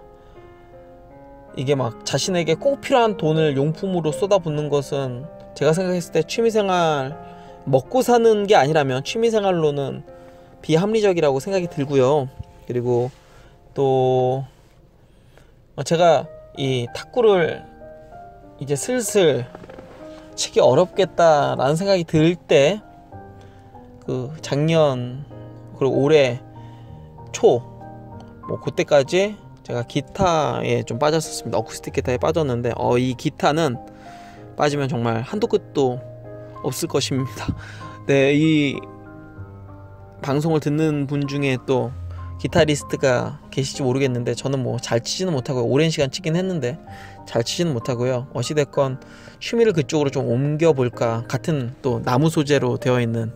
이게 막 자신에게 꼭 필요한 돈을 용품으로 쏟아붓는 것은 제가 생각했을 때 취미생활, 먹고 사는 게 아니라면 취미생활로는 비합리적이라고 생각이 들고요. 그리고 또 제가 이 탁구를 이제 슬슬 치기 어렵겠다라는 생각이 들 때, 그 작년 그리고 올해 초 뭐 그때까지 제가 기타에 좀 빠졌었습니다. 어쿠스틱 기타에 빠졌는데 이 기타는 빠지면 정말 한도 끝도 없을 것입니다. 네, 이 방송을 듣는 분 중에 또 기타리스트가 계실지 모르겠는데, 저는 뭐 잘 치지는 못하고요. 오랜 시간 치긴 했는데 잘 치지는 못하고요. 어찌됐건 취미를 그쪽으로 좀 옮겨볼까, 같은 또 나무 소재로 되어 있는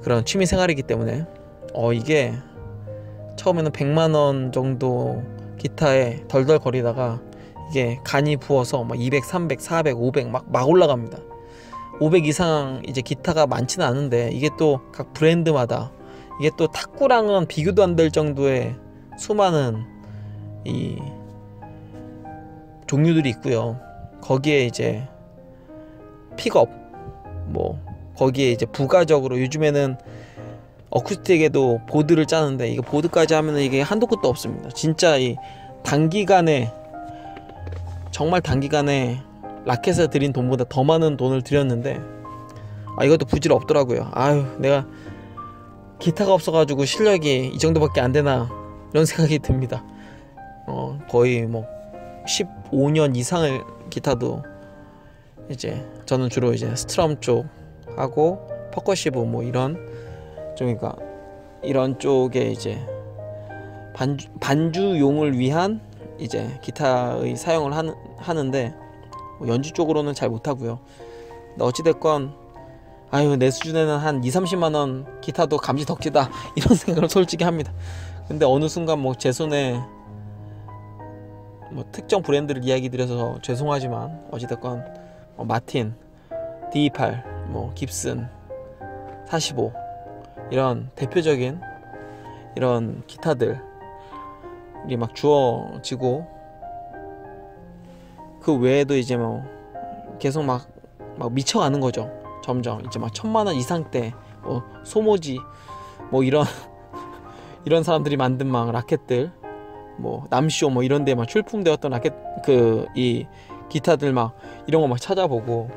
그런 취미 생활이기 때문에 이게 처음에는 100만원 정도 기타에 덜덜 거리다가 이게 간이 부어서 막 200, 300, 400, 500 막 올라갑니다. 500 이상 이제 기타가 많지는 않은데, 이게 또 각 브랜드마다 이게 또 탁구랑은 비교도 안 될 정도의 수많은 이 종류들이 있고요. 거기에 이제 픽업, 뭐 거기에 이제 부가적으로 요즘에는 어쿠스틱에도 보드를 짜는데, 이게 보드까지 하면은 이게 한도 끝도 없습니다. 진짜 이 단기간에, 정말 단기간에 라켓에 들인 돈보다 더 많은 돈을 들였는데 이것도 부질없더라고요. 내가 기타가 없어가지고 실력이 이 정도밖에 안 되나, 이런 생각이 듭니다. 거의 뭐 15년 이상을 기타도 이제 저는 주로 이제 스트럼 쪽 하고 퍼커시브 뭐 이런 그러니까 이런 쪽에 이제 반주용을 위한 이제 기타의 사용을 하는데 연주 쪽으로는 잘 못하고요. 근데 어찌됐건 내 수준에는 한 2-30만원 기타도 감지덕지다, 이런 생각을 솔직히 합니다. 근데 어느 순간 뭐 제 손에 뭐 특정 브랜드를 이야기 드려서 죄송하지만 어찌됐건 마틴, D28, 뭐 깁슨, 45 이런 대표적인 이런 기타들이 막 주어지고, 그 외에도 이제 뭐 계속 막 미쳐가는 거죠. 점점 이제 막 1000만원 이상대 소모지 뭐 이런 사람들이 만든 막 라켓들, 뭐 남쇼 뭐 이런 데 막 출품되었던 라켓, 이 기타들 막 이런 거 막 찾아보고,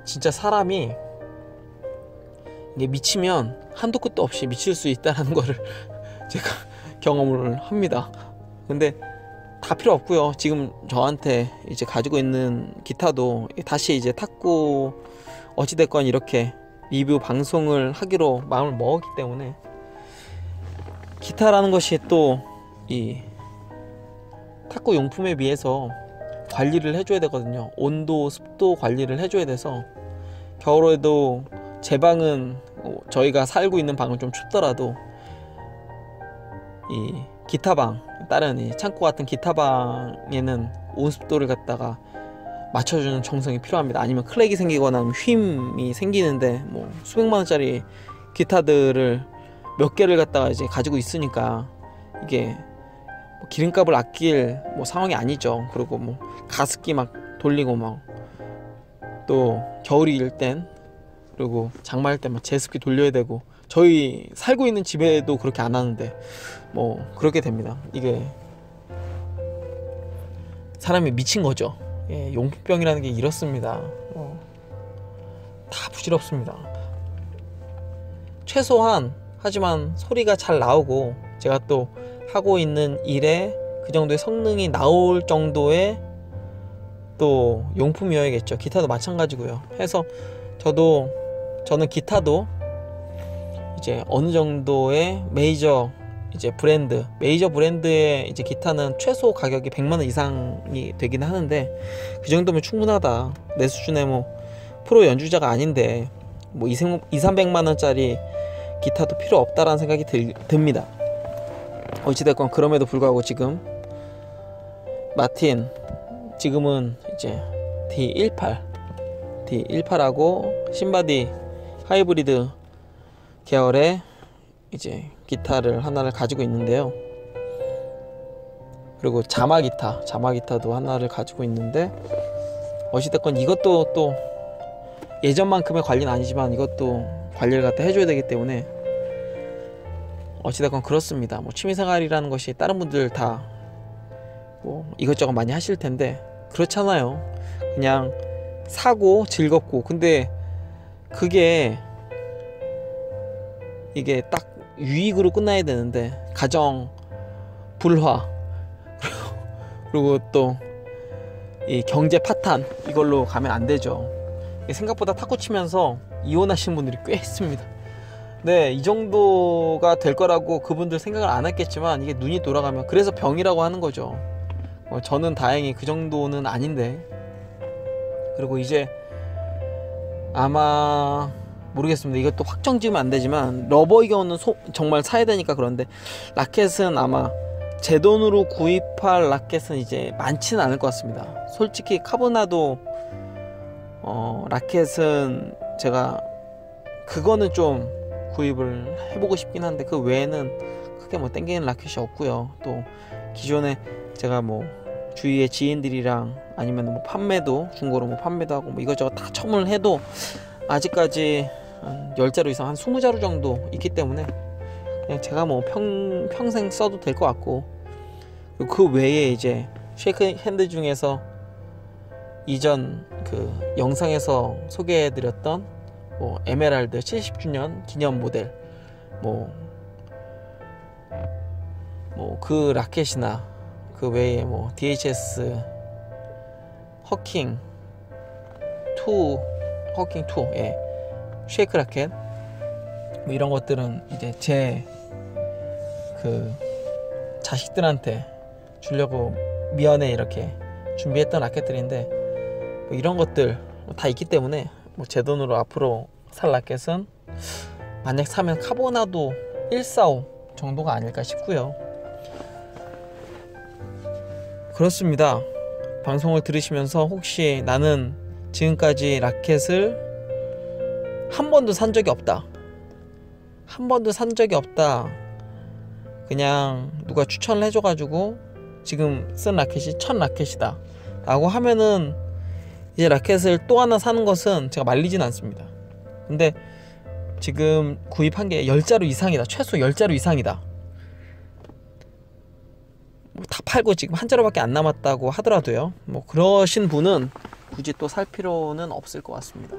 진짜 사람이 이게 미치면 한도 끝도 없이 미칠 수 있다는 거를 제가 경험을 합니다. 근데 다 필요 없고요. 지금 저한테 이제 가지고 있는 기타도 다시 이제 탁구, 어찌됐건 이렇게 리뷰 방송을 하기로 마음을 먹었기 때문에, 기타라는 것이 또 이 탁구 용품에 비해서 관리를 해줘야 되거든요. 온도, 습도 관리를 해줘야 돼서, 겨울에도 제 방은, 저희가 살고 있는 방은 좀 춥더라도 이 기타방, 다른 이 창고 같은 기타방에는 온습도를 갖다가 맞춰주는 정성이 필요합니다. 아니면 크랙이 생기거나 휨이 생기는데, 뭐 수백만원짜리 기타들을 몇 개를 갖다가 이제 가지고 있으니까 이게 뭐 기름값을 아낄 뭐 상황이 아니죠. 그리고 뭐 가습기 막 돌리고, 막 또 겨울일 땐, 그리고 장마일 때 막 제습기 돌려야 되고, 저희 살고 있는 집에도 그렇게 안 하는데 뭐 그렇게 됩니다. 이게 사람이 미친 거죠. 용품병이라는 게 이렇습니다. 다 부질없습니다. 최소한 하지만 소리가 잘 나오고, 제가 또 하고 있는 일에 그 정도의 성능이 나올 정도의 또 용품이어야겠죠. 기타도 마찬가지고요. 해서 저는 기타도 이제 어느 정도의 메이저 브랜드의 이제 기타는 최소 가격이 100만 원 이상이 되긴 하는데, 그 정도면 충분하다. 내 수준의 뭐 프로 연주자가 아닌데 뭐 200~300만 원짜리 기타도 필요 없다라는 생각이 듭니다. 어찌됐건 그럼에도 불구하고 지금 마틴, 지금은 이제 D18하고 신바디 하이브리드 계열의 이제 기타를 하나를 가지고 있는데요. 그리고 자마 기타도 하나를 가지고 있는데, 어찌됐건 이것도 또 예전만큼의 관리는 아니지만 이것도 관리를 갖다 해줘야 되기 때문에 어찌됐건 그렇습니다. 뭐 취미생활이라는 것이 다른 분들 다 뭐 이것저것 많이 하실 텐데 그렇잖아요. 그냥 사고 즐겁고, 근데 이게 딱 유익으로 끝나야 되는데 가정 불화 그리고 또 이 경제 파탄, 이걸로 가면 안 되죠. 생각보다 탁구 치면서 이혼하시는 분들이 꽤 있습니다. 네, 이 정도가 될 거라고 그분들 생각을 안 했겠지만 이게 눈이 돌아가면, 그래서 병이라고 하는 거죠. 저는 다행히 그 정도는 아닌데. 그리고 이제 아마 모르겠습니다. 이것도 확정 지으면 안 되지만 러버의 경우는 정말 사야 되니까 그런데, 라켓은 아마 제 돈으로 구입할 라켓은 이제 많지는 않을 것 같습니다. 솔직히 카보나도 라켓은 제가 그거는 좀 구입을 해보고 싶긴 한데, 그 외에는 크게 뭐 땡기는 라켓이 없고요. 또 기존에 제가 뭐 주위에 지인들이랑 아니면 뭐 판매도, 중고로 뭐 판매도 하고 뭐 이것저것 다 첨을 해도 아직까지 한 10자루 이상, 한 20자루 정도 있기 때문에 그냥 제가 뭐 평생 써도 될 것 같고, 그 외에 이제 쉐이크 핸드 중에서 이전 그 영상에서 소개해드렸던 뭐 에메랄드 70주년 기념 모델 뭐 그 라켓이나 그 외에 뭐 DHS 허킹 2 예, 쉐이크 라켓 뭐 이런 것들은 이제 제 그 자식들한테 주려고 미연에 이렇게 준비했던 라켓들인데, 뭐 이런 것들 다 있기 때문에 뭐 제 돈으로 앞으로 살 라켓은 만약 사면 카보나도 145 정도가 아닐까 싶고요. 그렇습니다. 방송을 들으시면서 혹시 나는 지금까지 라켓을 한 번도 산 적이 없다, 그냥 누가 추천을 해줘가지고 지금 쓴 라켓이 첫 라켓이다 라고 하면은, 이제 라켓을 또 하나 사는 것은 제가 말리진 않습니다. 근데 지금 구입한 게 10자루 이상이다, 최소 10자루 이상이다, 뭐 다 팔고 지금 한 자루밖에 안 남았다고 하더라도요, 뭐 그러신 분은 굳이 또 살 필요는 없을 것 같습니다.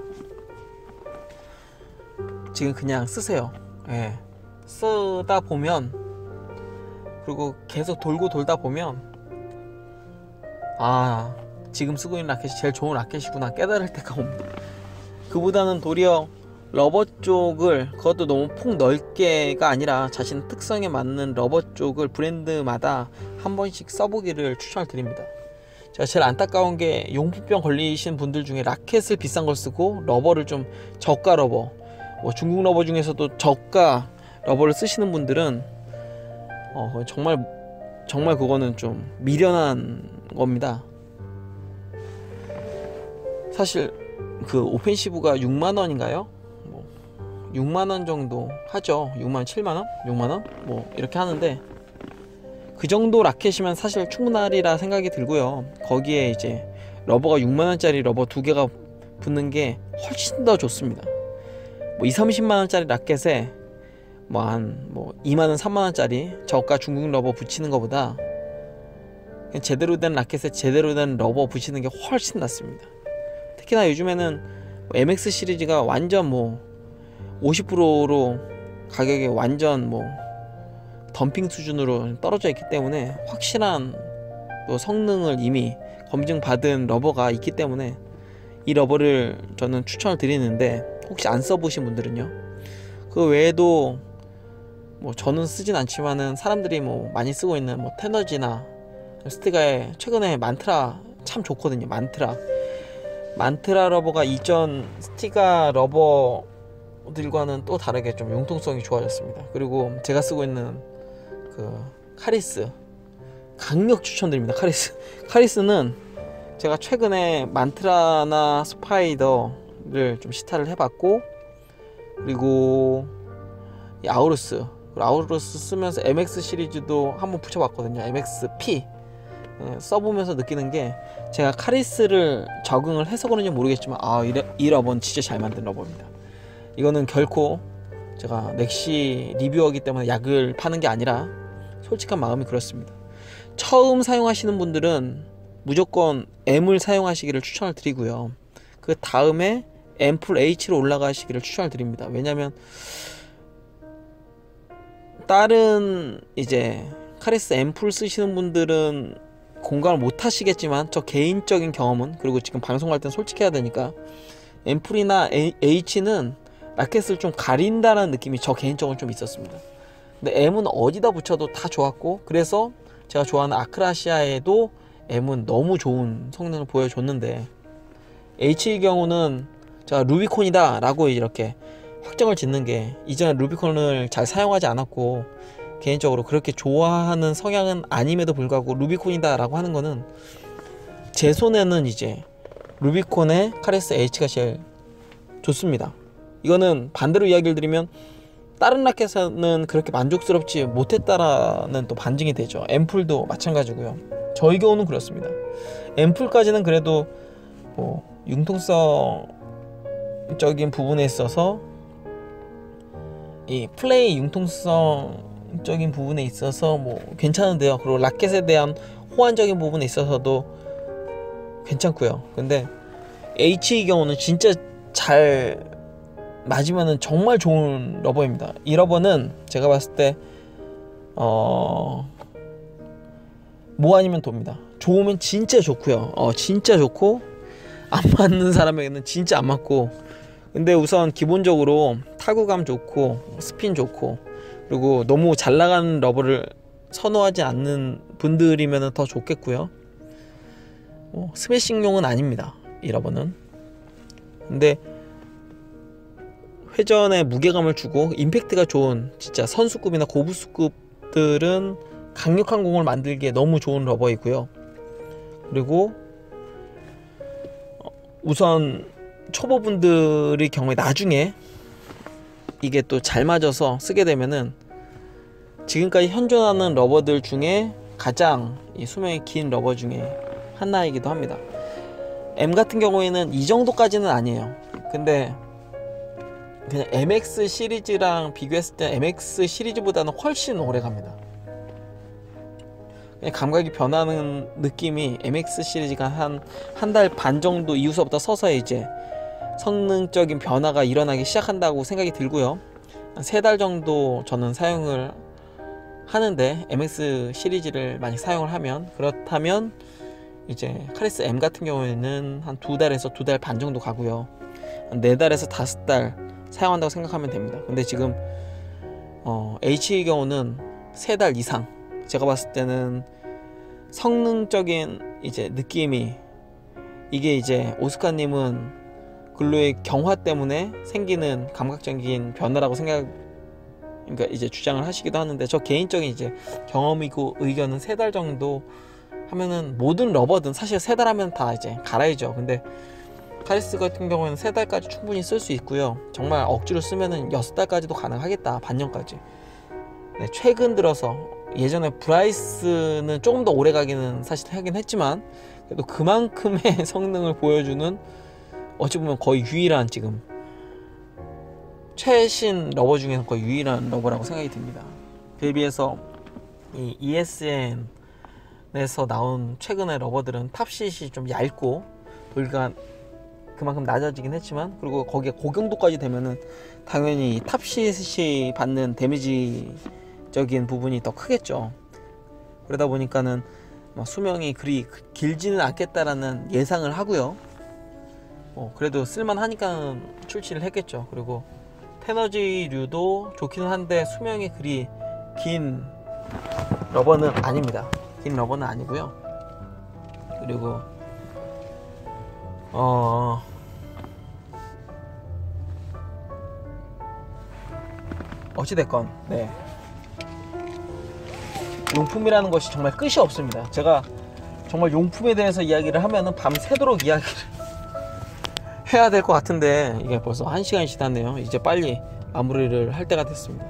지금 그냥 쓰세요. 예. 쓰다 보면, 그리고 계속 돌다 보면, 아, 지금 쓰고 있는 라켓이 제일 좋은 라켓이구나 깨달을 때가 옵니다. 그보다는 도리어 러버 쪽을, 그것도 너무 폭 넓게가 아니라 자신 특성에 맞는 러버 쪽을 브랜드마다 한 번씩 써보기를 추천을 드립니다. 제가 제일 안타까운 게 용품병 걸리신 분들 중에 라켓을 비싼 걸 쓰고 러버를 좀 저가 러버, 뭐 중국 러버 중에서도 저가 러버를 쓰시는 분들은 정말 그거는 좀 미련한 겁니다. 사실 그 오펜시브가 6만원인가요? 뭐 6만원 정도 하죠. 6만원, 7만원? 6만원? 뭐 이렇게 하는데, 그 정도 라켓이면 사실 충분하리라 생각이 들고요. 거기에 이제 러버가 6만원짜리 러버 2개가 붙는 게 훨씬 더 좋습니다. 뭐 20~30만원짜리 라켓에 뭐 한 2만원, 3만원짜리 저가 중국 러버 붙이는 것보다 제대로 된 라켓에 제대로 된 러버 붙이는 게 훨씬 낫습니다. 특히나 요즘에는 MX 시리즈가 완전 50%로 가격이 완전 덤핑 수준으로 떨어져 있기 때문에 확실한 또 성능을 이미 검증받은 러버가 있기 때문에 이 러버를 저는 추천을 드리는데, 혹시 안 써보신 분들은요, 그 외에도 뭐 저는 쓰진 않지만은 사람들이 뭐 많이 쓰고 있는 뭐 테너지나 스티가의 최근에 만트라 참 좋거든요. 만트라 러버가 이전 스티가 러버들과는 또 다르게 좀 융통성이 좋아졌습니다. 그리고 제가 쓰고 있는 그 카리스 강력 추천드립니다. 카리스는 제가 최근에 만트라나 스파이더를 좀 시타를 해봤고, 그리고 이 아우루스 쓰면서 MX 시리즈도 한번 붙여봤거든요. MXP 써보면서 느끼는 게, 제가 카리스를 적응을 해서 그런지 모르겠지만 이 러버는 진짜 잘 만든 러버입니다. 이거는 결코 제가 넥시 리뷰어기 때문에 약을 파는 게 아니라 솔직한 마음이 그렇습니다. 처음 사용하시는 분들은 무조건 M을 사용하시기를 추천을 드리고요. 그 다음에 M 풀 H로 올라가시기를 추천을 드립니다. 왜냐면 다른 이제 카리스 M 풀 쓰시는 분들은 공감을 못 하시겠지만, 저 개인적인 경험은, 그리고 지금 방송할 땐 솔직해야 되니까, M 풀이나 H는 라켓을 좀 가린다는 느낌이 저 개인적으로 좀 있었습니다. 근데 M은 어디다 붙여도 다 좋았고, 그래서 제가 좋아하는 아크라시아에도 M은 너무 좋은 성능을 보여줬는데, H의 경우는 제가 루비콘이다 라고 이렇게 확정을 짓는 게, 이전에 루비콘을 잘 사용하지 않았고 개인적으로 그렇게 좋아하는 성향은 아님에도 불구하고 루비콘이다 라고 하는 거는, 제 손에는 이제 루비콘의 카리스 H가 제일 좋습니다. 이거는 반대로 이야기를 드리면 다른 라켓에는 그렇게 만족스럽지 못했다라는 또 반증이 되죠. 앰플도 마찬가지고요. 저희 경우는 그렇습니다. 앰플까지는 그래도 뭐 융통성적인 부분에 있어서, 이 플레이 융통성적인 부분에 있어서 뭐 괜찮은데요. 그리고 라켓에 대한 호환적인 부분에 있어서도 괜찮고요. 근데 H의 경우는 진짜 잘 맞으면은 정말 좋은 러버입니다. 이 러버는 제가 봤을 때 뭐 아니면 돕니다. 좋으면 진짜 좋고요. 진짜 좋고, 안 맞는 사람에게는 진짜 안 맞고. 근데 우선 기본적으로 타구감 좋고 스핀 좋고, 그리고 너무 잘 나가는 러버를 선호하지 않는 분들이면 더 좋겠고요. 스매싱용은 아닙니다, 이 러버는. 근데 회전에 무게감을 주고 임팩트가 좋은 진짜 선수급이나 고부수급들은 강력한 공을 만들기에 너무 좋은 러버이고요. 그리고 우선 초보분들의 경우에 나중에 이게 또 잘 맞아서 쓰게 되면은, 지금까지 현존하는 러버들 중에 가장 이 수명이 긴 러버 중에 하나이기도 합니다. M 같은 경우에는 이 정도까지는 아니에요. 근데 그냥 MX 시리즈랑 비교했을 때 MX 시리즈보다는 훨씬 오래 갑니다. 그냥 감각이 변하는 느낌이 MX 시리즈가 한 달 반 정도 이후서부터 서서히 이제 성능적인 변화가 일어나기 시작한다고 생각이 들고요. 한 3달 정도 저는 사용을 하는데, MX 시리즈를 만약 사용을 하면, 그렇다면 이제 카리스 M 같은 경우에는 한 2달에서 2달 반 정도 가고요. 한 4달에서 5달 사용한다고 생각하면 됩니다. 근데 지금 H의 경우는 3달 이상, 제가 봤을 때는 성능적인 이제 느낌이, 이게 이제 오스카님은 글로의 경화 때문에 생기는 감각적인 변화라고 그러니까 이제 주장을 하시기도 하는데, 저 개인적인 이제 경험이고 의견은 3달 정도 하면은, 모든 러버든 사실 3달 하면 다 이제 갈아야죠. 근데 카리스 같은 경우에는 3달까지 충분히 쓸 수 있고요. 정말 억지로 쓰면은 6달까지도 가능하겠다, 반년까지. 네, 최근 들어서, 예전에 브라이스는 조금 더 오래 가기는 사실 하긴 했지만, 그래도 그만큼의 성능을 보여주는, 어찌 보면 거의 유일한, 지금 최신 러버 중에서 거의 유일한 러버라고 생각이 듭니다. 그에 비해서 이 ESN에서 나온 최근의 러버들은 탑싯이 좀 얇고 돌기가 그만큼 낮아지긴 했지만, 그리고 거기에 고경도까지 되면은 당연히 탑싯이 받는 데미지적인 부분이 더 크겠죠. 그러다 보니까는 수명이 그리 길지는 않겠다라는 예상을 하고요. 그래도 쓸만하니까 출시를 했겠죠. 그리고 테너지류도 좋기는 한데 수명이 그리 긴 러버는 아닙니다. 긴 러버는 아니고요. 그리고 어찌됐건 네, 용품이라는 것이 정말 끝이 없습니다. 제가 정말 용품에 대해서 이야기를 하면은 밤새도록 이야기를 해야 될 것 같은데 이게 벌써 1시간이 지났네요. 이제 빨리 마무리를 할 때가 됐습니다.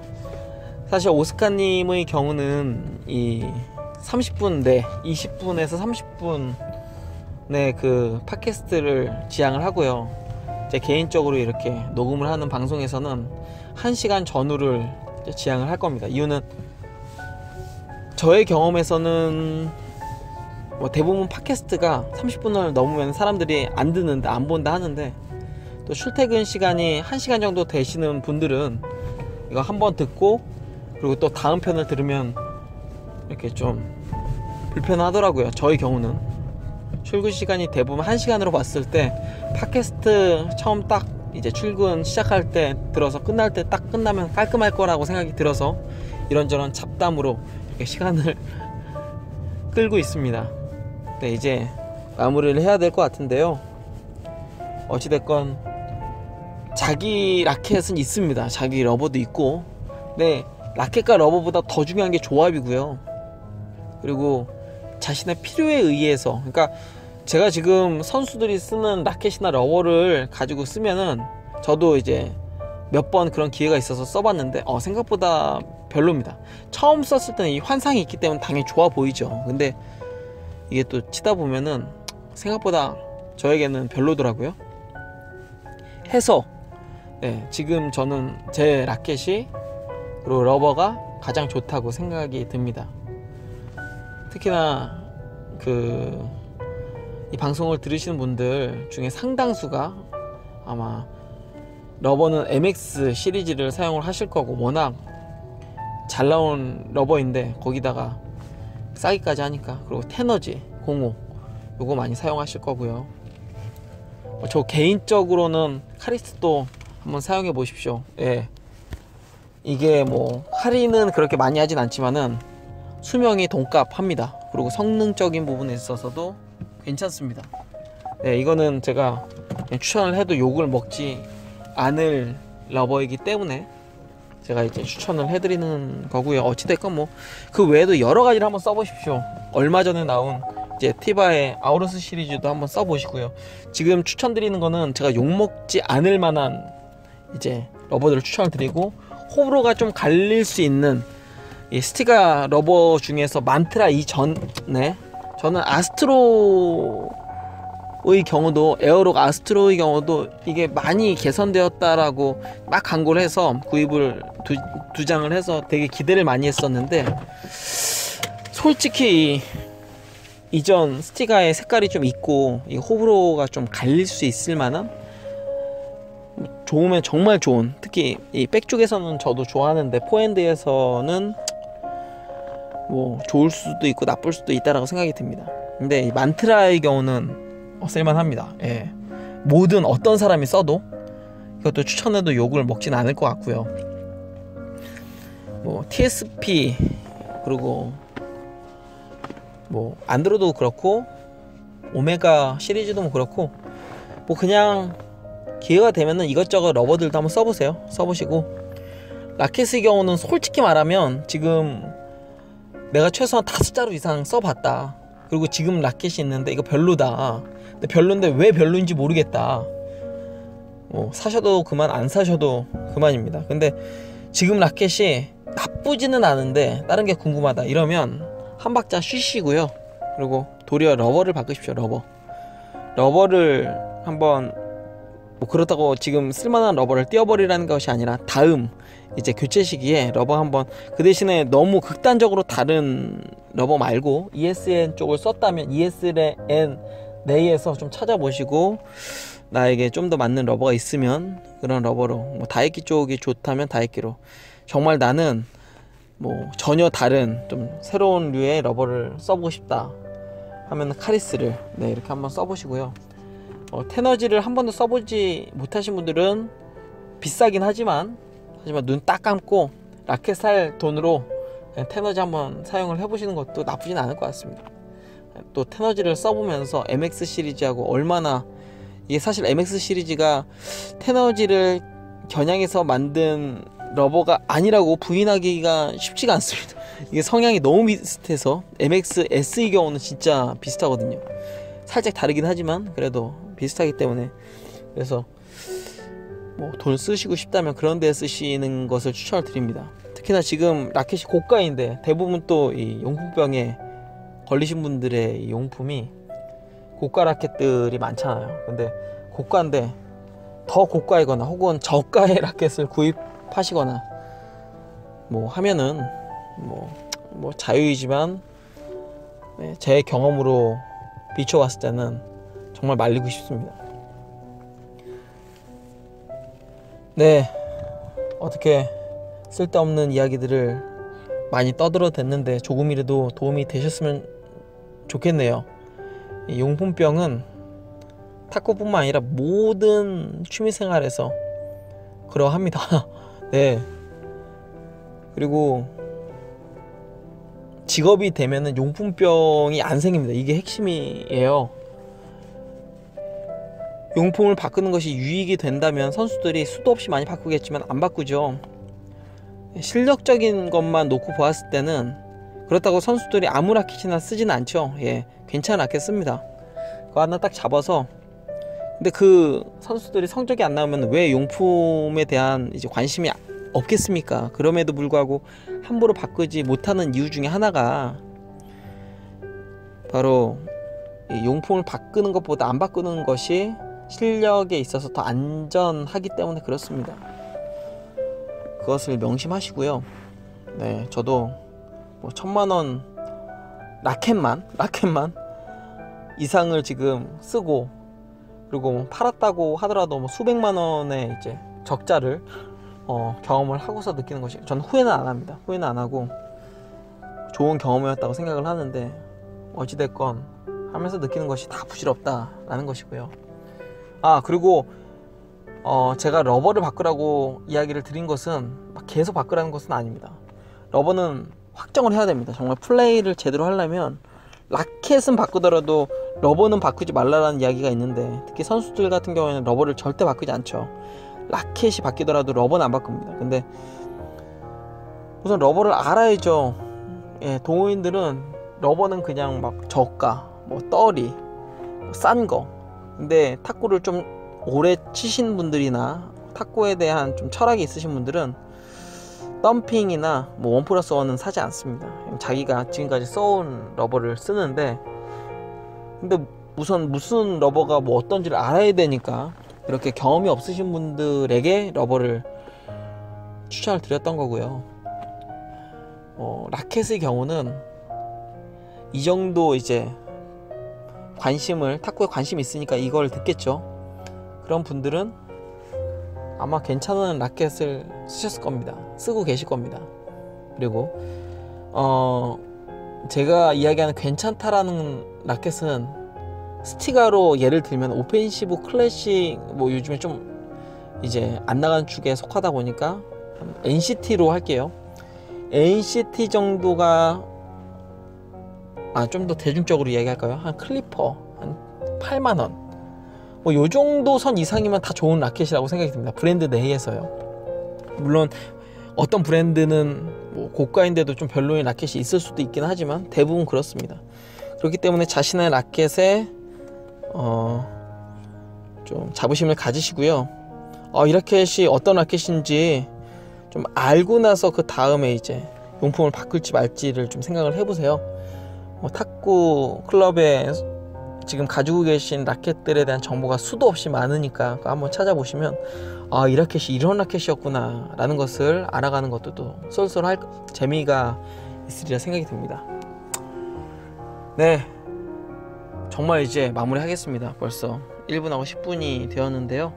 사실 오스카님의 경우는 이 30분 내 20분에서 30분의 그 팟캐스트를 지향을 하고요. 제 개인적으로 이렇게 녹음을 하는 방송에서는 1시간 전후를 지향을 할 겁니다. 이유는 저의 경험에서는 뭐 대부분 팟캐스트가 30분을 넘으면 사람들이 안 듣는다, 안 본다 하는데, 또 출퇴근 시간이 1시간 정도 되시는 분들은 이거 한번 듣고 그리고 또 다음 편을 들으면 이렇게 좀 불편하더라고요. 저의 경우는 출근 시간이 대부분 1시간으로 봤을 때 팟캐스트 처음 딱 이제 출근 시작할 때 들어서 끝날 때 딱 끝나면 깔끔할 거라고 생각이 들어서 이런저런 잡담으로 이렇게 시간을 끌고 있습니다. 네, 이제 마무리를 해야 될 것 같은데요. 어찌됐건 자기 라켓은 있습니다. 자기 러버도 있고, 네, 라켓과 러버보다 더 중요한 게 조합이고요. 그리고 자신의 필요에 의해서, 그러니까 제가 지금 선수들이 쓰는 라켓이나 러버를 가지고 쓰면은 저도 이제 몇 번 그런 기회가 있어서 써봤는데 생각보다 별로입니다. 처음 썼을 때는 이 환상이 있기 때문에 당연히 좋아 보이죠. 근데 이게 또 치다 보면은 생각보다 저에게는 별로더라고요. 해서 네, 지금 저는 제 라켓이 그리고 러버가 가장 좋다고 생각이 듭니다. 특히나 이 방송을 들으시는 분들 중에 상당수가 아마 러버는 MX 시리즈를 사용을 하실 거고, 워낙 잘 나온 러버인데 거기다가 싸기까지 하니까, 그리고 테너지 05 요거 많이 사용하실 거고요. 저 개인적으로는 카리스도 한번 사용해 보십시오. 예, 이게 뭐 할인은 그렇게 많이 하진 않지만은 수명이 동값합니다. 그리고 성능적인 부분에 있어서도 괜찮습니다. 네, 이거는 제가 추천을 해도 욕을 먹지 않을 러버이기 때문에 제가 이제 추천을 해드리는 거고요. 어찌됐건 뭐 그 외에도 여러 가지를 한번 써보십시오. 얼마 전에 나온 이제 티바의 아우러스 시리즈도 한번 써보시고요. 지금 추천드리는 거는 제가 욕먹지 않을 만한 이제 러버들을 추천을 드리고, 호불호가 좀 갈릴 수 있는 이 스티가 러버 중에서 만트라 이전에 저는 아스트로의 경우도, 에어록 아스트로의 경우도 이게 많이 개선되었다라고 막 광고를 해서 구입을 두 장을 해서 되게 기대를 많이 했었는데, 솔직히 이전 스티가의 색깔이 좀 있고 이 호불호가 좀 갈릴 수 있을 만한, 좋으면 정말 좋은, 특히 이 백 쪽에서는 저도 좋아하는데 포핸드에서는 뭐 좋을 수도 있고 나쁠 수도 있다라고 생각이 듭니다. 근데 이 만트라의 경우는 쓸만합니다. 예. 모든 어떤 사람이 써도 이것도 추천해도 욕을 먹진 않을 것 같고요. 뭐 TSP 그리고 뭐 안드로도 그렇고 오메가 시리즈도 뭐 그렇고, 뭐 그냥 기회가 되면은 이것저것 러버들도 한번 써보세요. 써보시고, 라켓의 경우는 솔직히 말하면 지금 내가 최소한 5자루 이상 써봤다. 그리고 지금 라켓이 있는데 이거 별로다. 근데 별론데 왜 별로인지 모르겠다. 뭐 사셔도 그만, 안 사셔도 그만입니다. 근데 지금 라켓이 나쁘지는 않은데 다른 게 궁금하다 이러면 한 박자 쉬시고요. 그리고 도리어 러버를 바꾸십시오. 러버를 한번, 뭐 그렇다고 지금 쓸만한 러버를 띄워버리라는 것이 아니라 다음 이제 교체 시기에 러버 한번, 그 대신에 너무 극단적으로 다른 러버 말고 ESN 쪽을 썼다면 ESN 내에서 좀 찾아보시고, 나에게 좀 더 맞는 러버가 있으면 그런 러버로, 뭐 다이키 쪽이 좋다면 다이키로, 정말 나는 뭐 전혀 다른 좀 새로운 류의 러버를 써보고 싶다 하면 카리스를 이렇게 한번 써보시고요. 테너지를 한 번도 써보지 못하신 분들은 비싸긴 하지만 눈 딱 감고 라켓 살 돈으로 테너지 한번 사용을 해보시는 것도 나쁘진 않을 것 같습니다. 또 테너지를 써보면서 MX 시리즈하고 얼마나, 이게 사실 MX 시리즈가 테너지를 겨냥해서 만든 러버가 아니라고 부인하기가 쉽지가 않습니다. 이게 성향이 너무 비슷해서 MX SE 경우는 진짜 비슷하거든요. 살짝 다르긴 하지만 그래도 비슷하기 때문에, 그래서 뭐 돈 쓰시고 싶다면 그런 데 쓰시는 것을 추천을 드립니다. 특히나 지금 라켓이 고가인데 대부분 또 이 용품병에 걸리신 분들의 이 용품이 고가 라켓들이 많잖아요. 근데 고가인데 더 고가이거나 혹은 저가의 라켓을 구입하시거나 뭐 하면은 뭐 자유이지만, 네, 제 경험으로 비춰봤을 때는 정말 말리고 싶습니다. 네, 어떻게 쓸데없는 이야기들을 많이 떠들어댔는데 조금이라도 도움이 되셨으면 좋겠네요. 이 용품병은 탁구뿐만 아니라 모든 취미생활에서 그러합니다. 네. 그리고 직업이 되면은 용품병이 안 생깁니다. 이게 핵심이에요. 용품을 바꾸는 것이 유익이 된다면 선수들이 수도 없이 많이 바꾸겠지만 안 바꾸죠. 실력적인 것만 놓고 보았을 때는 그렇다고 선수들이 아무 라켓이나 쓰진 않죠. 예, 괜찮은 라켓 씁니다. 그거 하나 딱 잡아서. 근데 그 선수들이 성적이 안 나오면 왜 용품에 대한 이제 관심이 없겠습니까? 그럼에도 불구하고 함부로 바꾸지 못하는 이유 중에 하나가 바로 이 용품을 바꾸는 것보다 안 바꾸는 것이 실력에 있어서 더 안전하기 때문에 그렇습니다. 그것을 명심하시고요. 네, 저도 뭐 1000만원 라켓만 이상을 지금 쓰고, 그리고 뭐 팔았다고 하더라도 뭐 수백만원의 이제 적자를 경험을 하고서 느끼는 것이, 저는 후회는 안 합니다. 후회는 안 하고 좋은 경험이었다고 생각을 하는데, 어찌됐건 하면서 느끼는 것이 다 부질없다라는 것이고요. 아, 그리고 제가 러버를 바꾸라고 이야기를 드린 것은 막 계속 바꾸라는 것은 아닙니다. 러버는 확정을 해야 됩니다. 정말 플레이를 제대로 하려면 라켓은 바꾸더라도 러버는 바꾸지 말라라는 이야기가 있는데, 특히 선수들 같은 경우에는 러버를 절대 바꾸지 않죠. 라켓이 바뀌더라도 러버는 안 바꿉니다. 근데 우선 러버를 알아야죠. 예, 동호인들은 러버는 그냥 막 저가, 뭐 떨이, 싼 거. 근데 탁구를 좀 오래 치신 분들이나 탁구에 대한 좀 철학이 있으신 분들은 덤핑이나 뭐 1+1은 사지 않습니다. 자기가 지금까지 써온 러버를 쓰는데, 근데 우선 무슨 러버가 뭐 어떤지를 알아야 되니까 이렇게 경험이 없으신 분들에게 러버를 추천을 드렸던 거고요. 라켓의 경우는 이 정도 이제 탁구에 관심이 있으니까 이걸 듣겠죠. 그런 분들은 아마 괜찮은 라켓을 쓰셨을 겁니다. 쓰고 계실 겁니다. 그리고 제가 이야기하는 괜찮다라는 라켓은 스티가로 예를 들면 오펜시브 클래식, 뭐 요즘에 좀 이제 안 나가는 축에 속하다 보니까 NCT로 할게요. NCT 정도가, 좀 더 대중적으로 이야기할까요? 한 클리퍼 한 8만원, 뭐 요 정도 선 이상이면 다 좋은 라켓이라고 생각이 듭니다. 브랜드 내에서요. 물론 어떤 브랜드는 뭐 고가인데도 좀 별로인 라켓이 있을 수도 있긴 하지만 대부분 그렇습니다. 그렇기 때문에 자신의 라켓에 좀 자부심을 가지시고요. 이 라켓이 어떤 라켓인지 좀 알고 나서 그 다음에 이제 용품을 바꿀지 말지를 좀 생각을 해보세요. 탁구 클럽에 지금 가지고 계신 라켓들에 대한 정보가 수도 없이 많으니까 한번 찾아보시면 이 라켓이 이런 라켓이었구나 라는 것을 알아가는 것도 또 쏠쏠할 재미가 있으리라 생각이 듭니다. 네, 정말 이제 마무리 하겠습니다. 벌써 1분하고 10분이 되었는데요.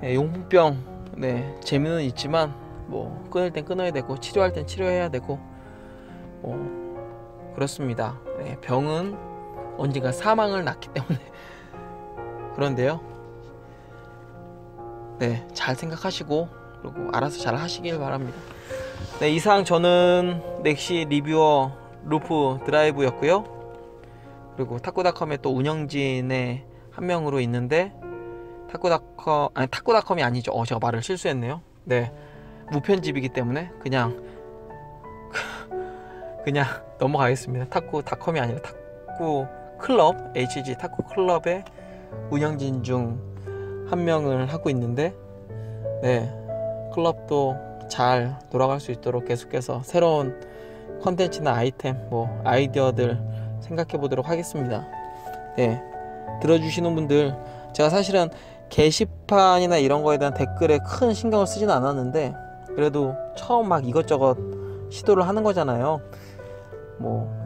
네, 용품병, 네, 재미는 있지만 뭐 끊을 땐 끊어야 되고 치료할 땐 치료해야 되고 그렇습니다. 네, 병은 언젠가 사망을 낳기 때문에 그런데요. 네, 잘 생각하시고 그리고 알아서 잘 하시길 바랍니다. 네, 이상 저는 넥시 리뷰어 루프 드라이브였고요. 그리고 탁구닷컴의 또 운영진의 한 명으로 있는데, 탁구닷컴이 아니죠. 제가 말을 실수했네요. 네, 무편집이기 때문에 그냥 넘어가겠습니다. 탁구닷컴이 아니라 탁구 클럽, HG 탁구 클럽의 운영진 중 한 명을 하고 있는데, 네, 클럽도 잘 돌아갈 수 있도록 계속해서 새로운 컨텐츠나 아이템, 아이디어들 생각해 보도록 하겠습니다. 네, 들어주시는 분들, 제가 사실은 게시판이나 이런 거에 대한 댓글에 큰 신경을 쓰진 않았는데, 그래도 처음 막 이것저것 시도를 하는 거잖아요.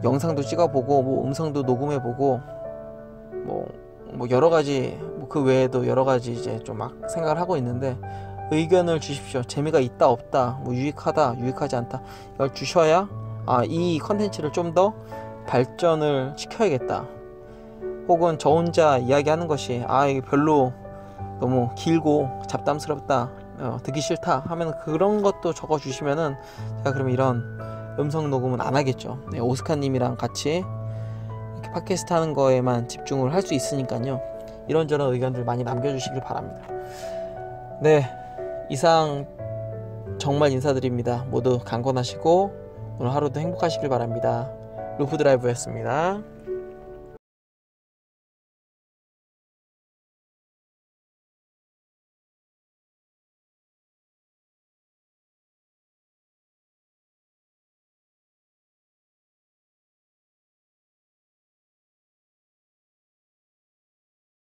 영상도 찍어보고 음성도 녹음해보고 여러가지, 그 외에도 여러가지 이제 좀 막 생각을 하고 있는데, 의견을 주십시오. 재미가 있다 없다, 유익하다 유익하지 않다, 이걸 주셔야 이 컨텐츠를 좀 더 발전을 시켜야겠다, 혹은 저 혼자 이야기하는 것이 이게 별로 너무 길고 잡담스럽다, 듣기 싫다 하면 그런 것도 적어 주시면은 제가 그러면 이런 음성 녹음은 안 하겠죠. 네, 오스카님이랑 같이 이렇게 팟캐스트 하는 거에만 집중을 할 수 있으니까요. 이런저런 의견들 많이 남겨주시길 바랍니다. 네, 이상 정말 인사드립니다. 모두 강건하시고 오늘 하루도 행복하시길 바랍니다. 루프 드라이브였습니다.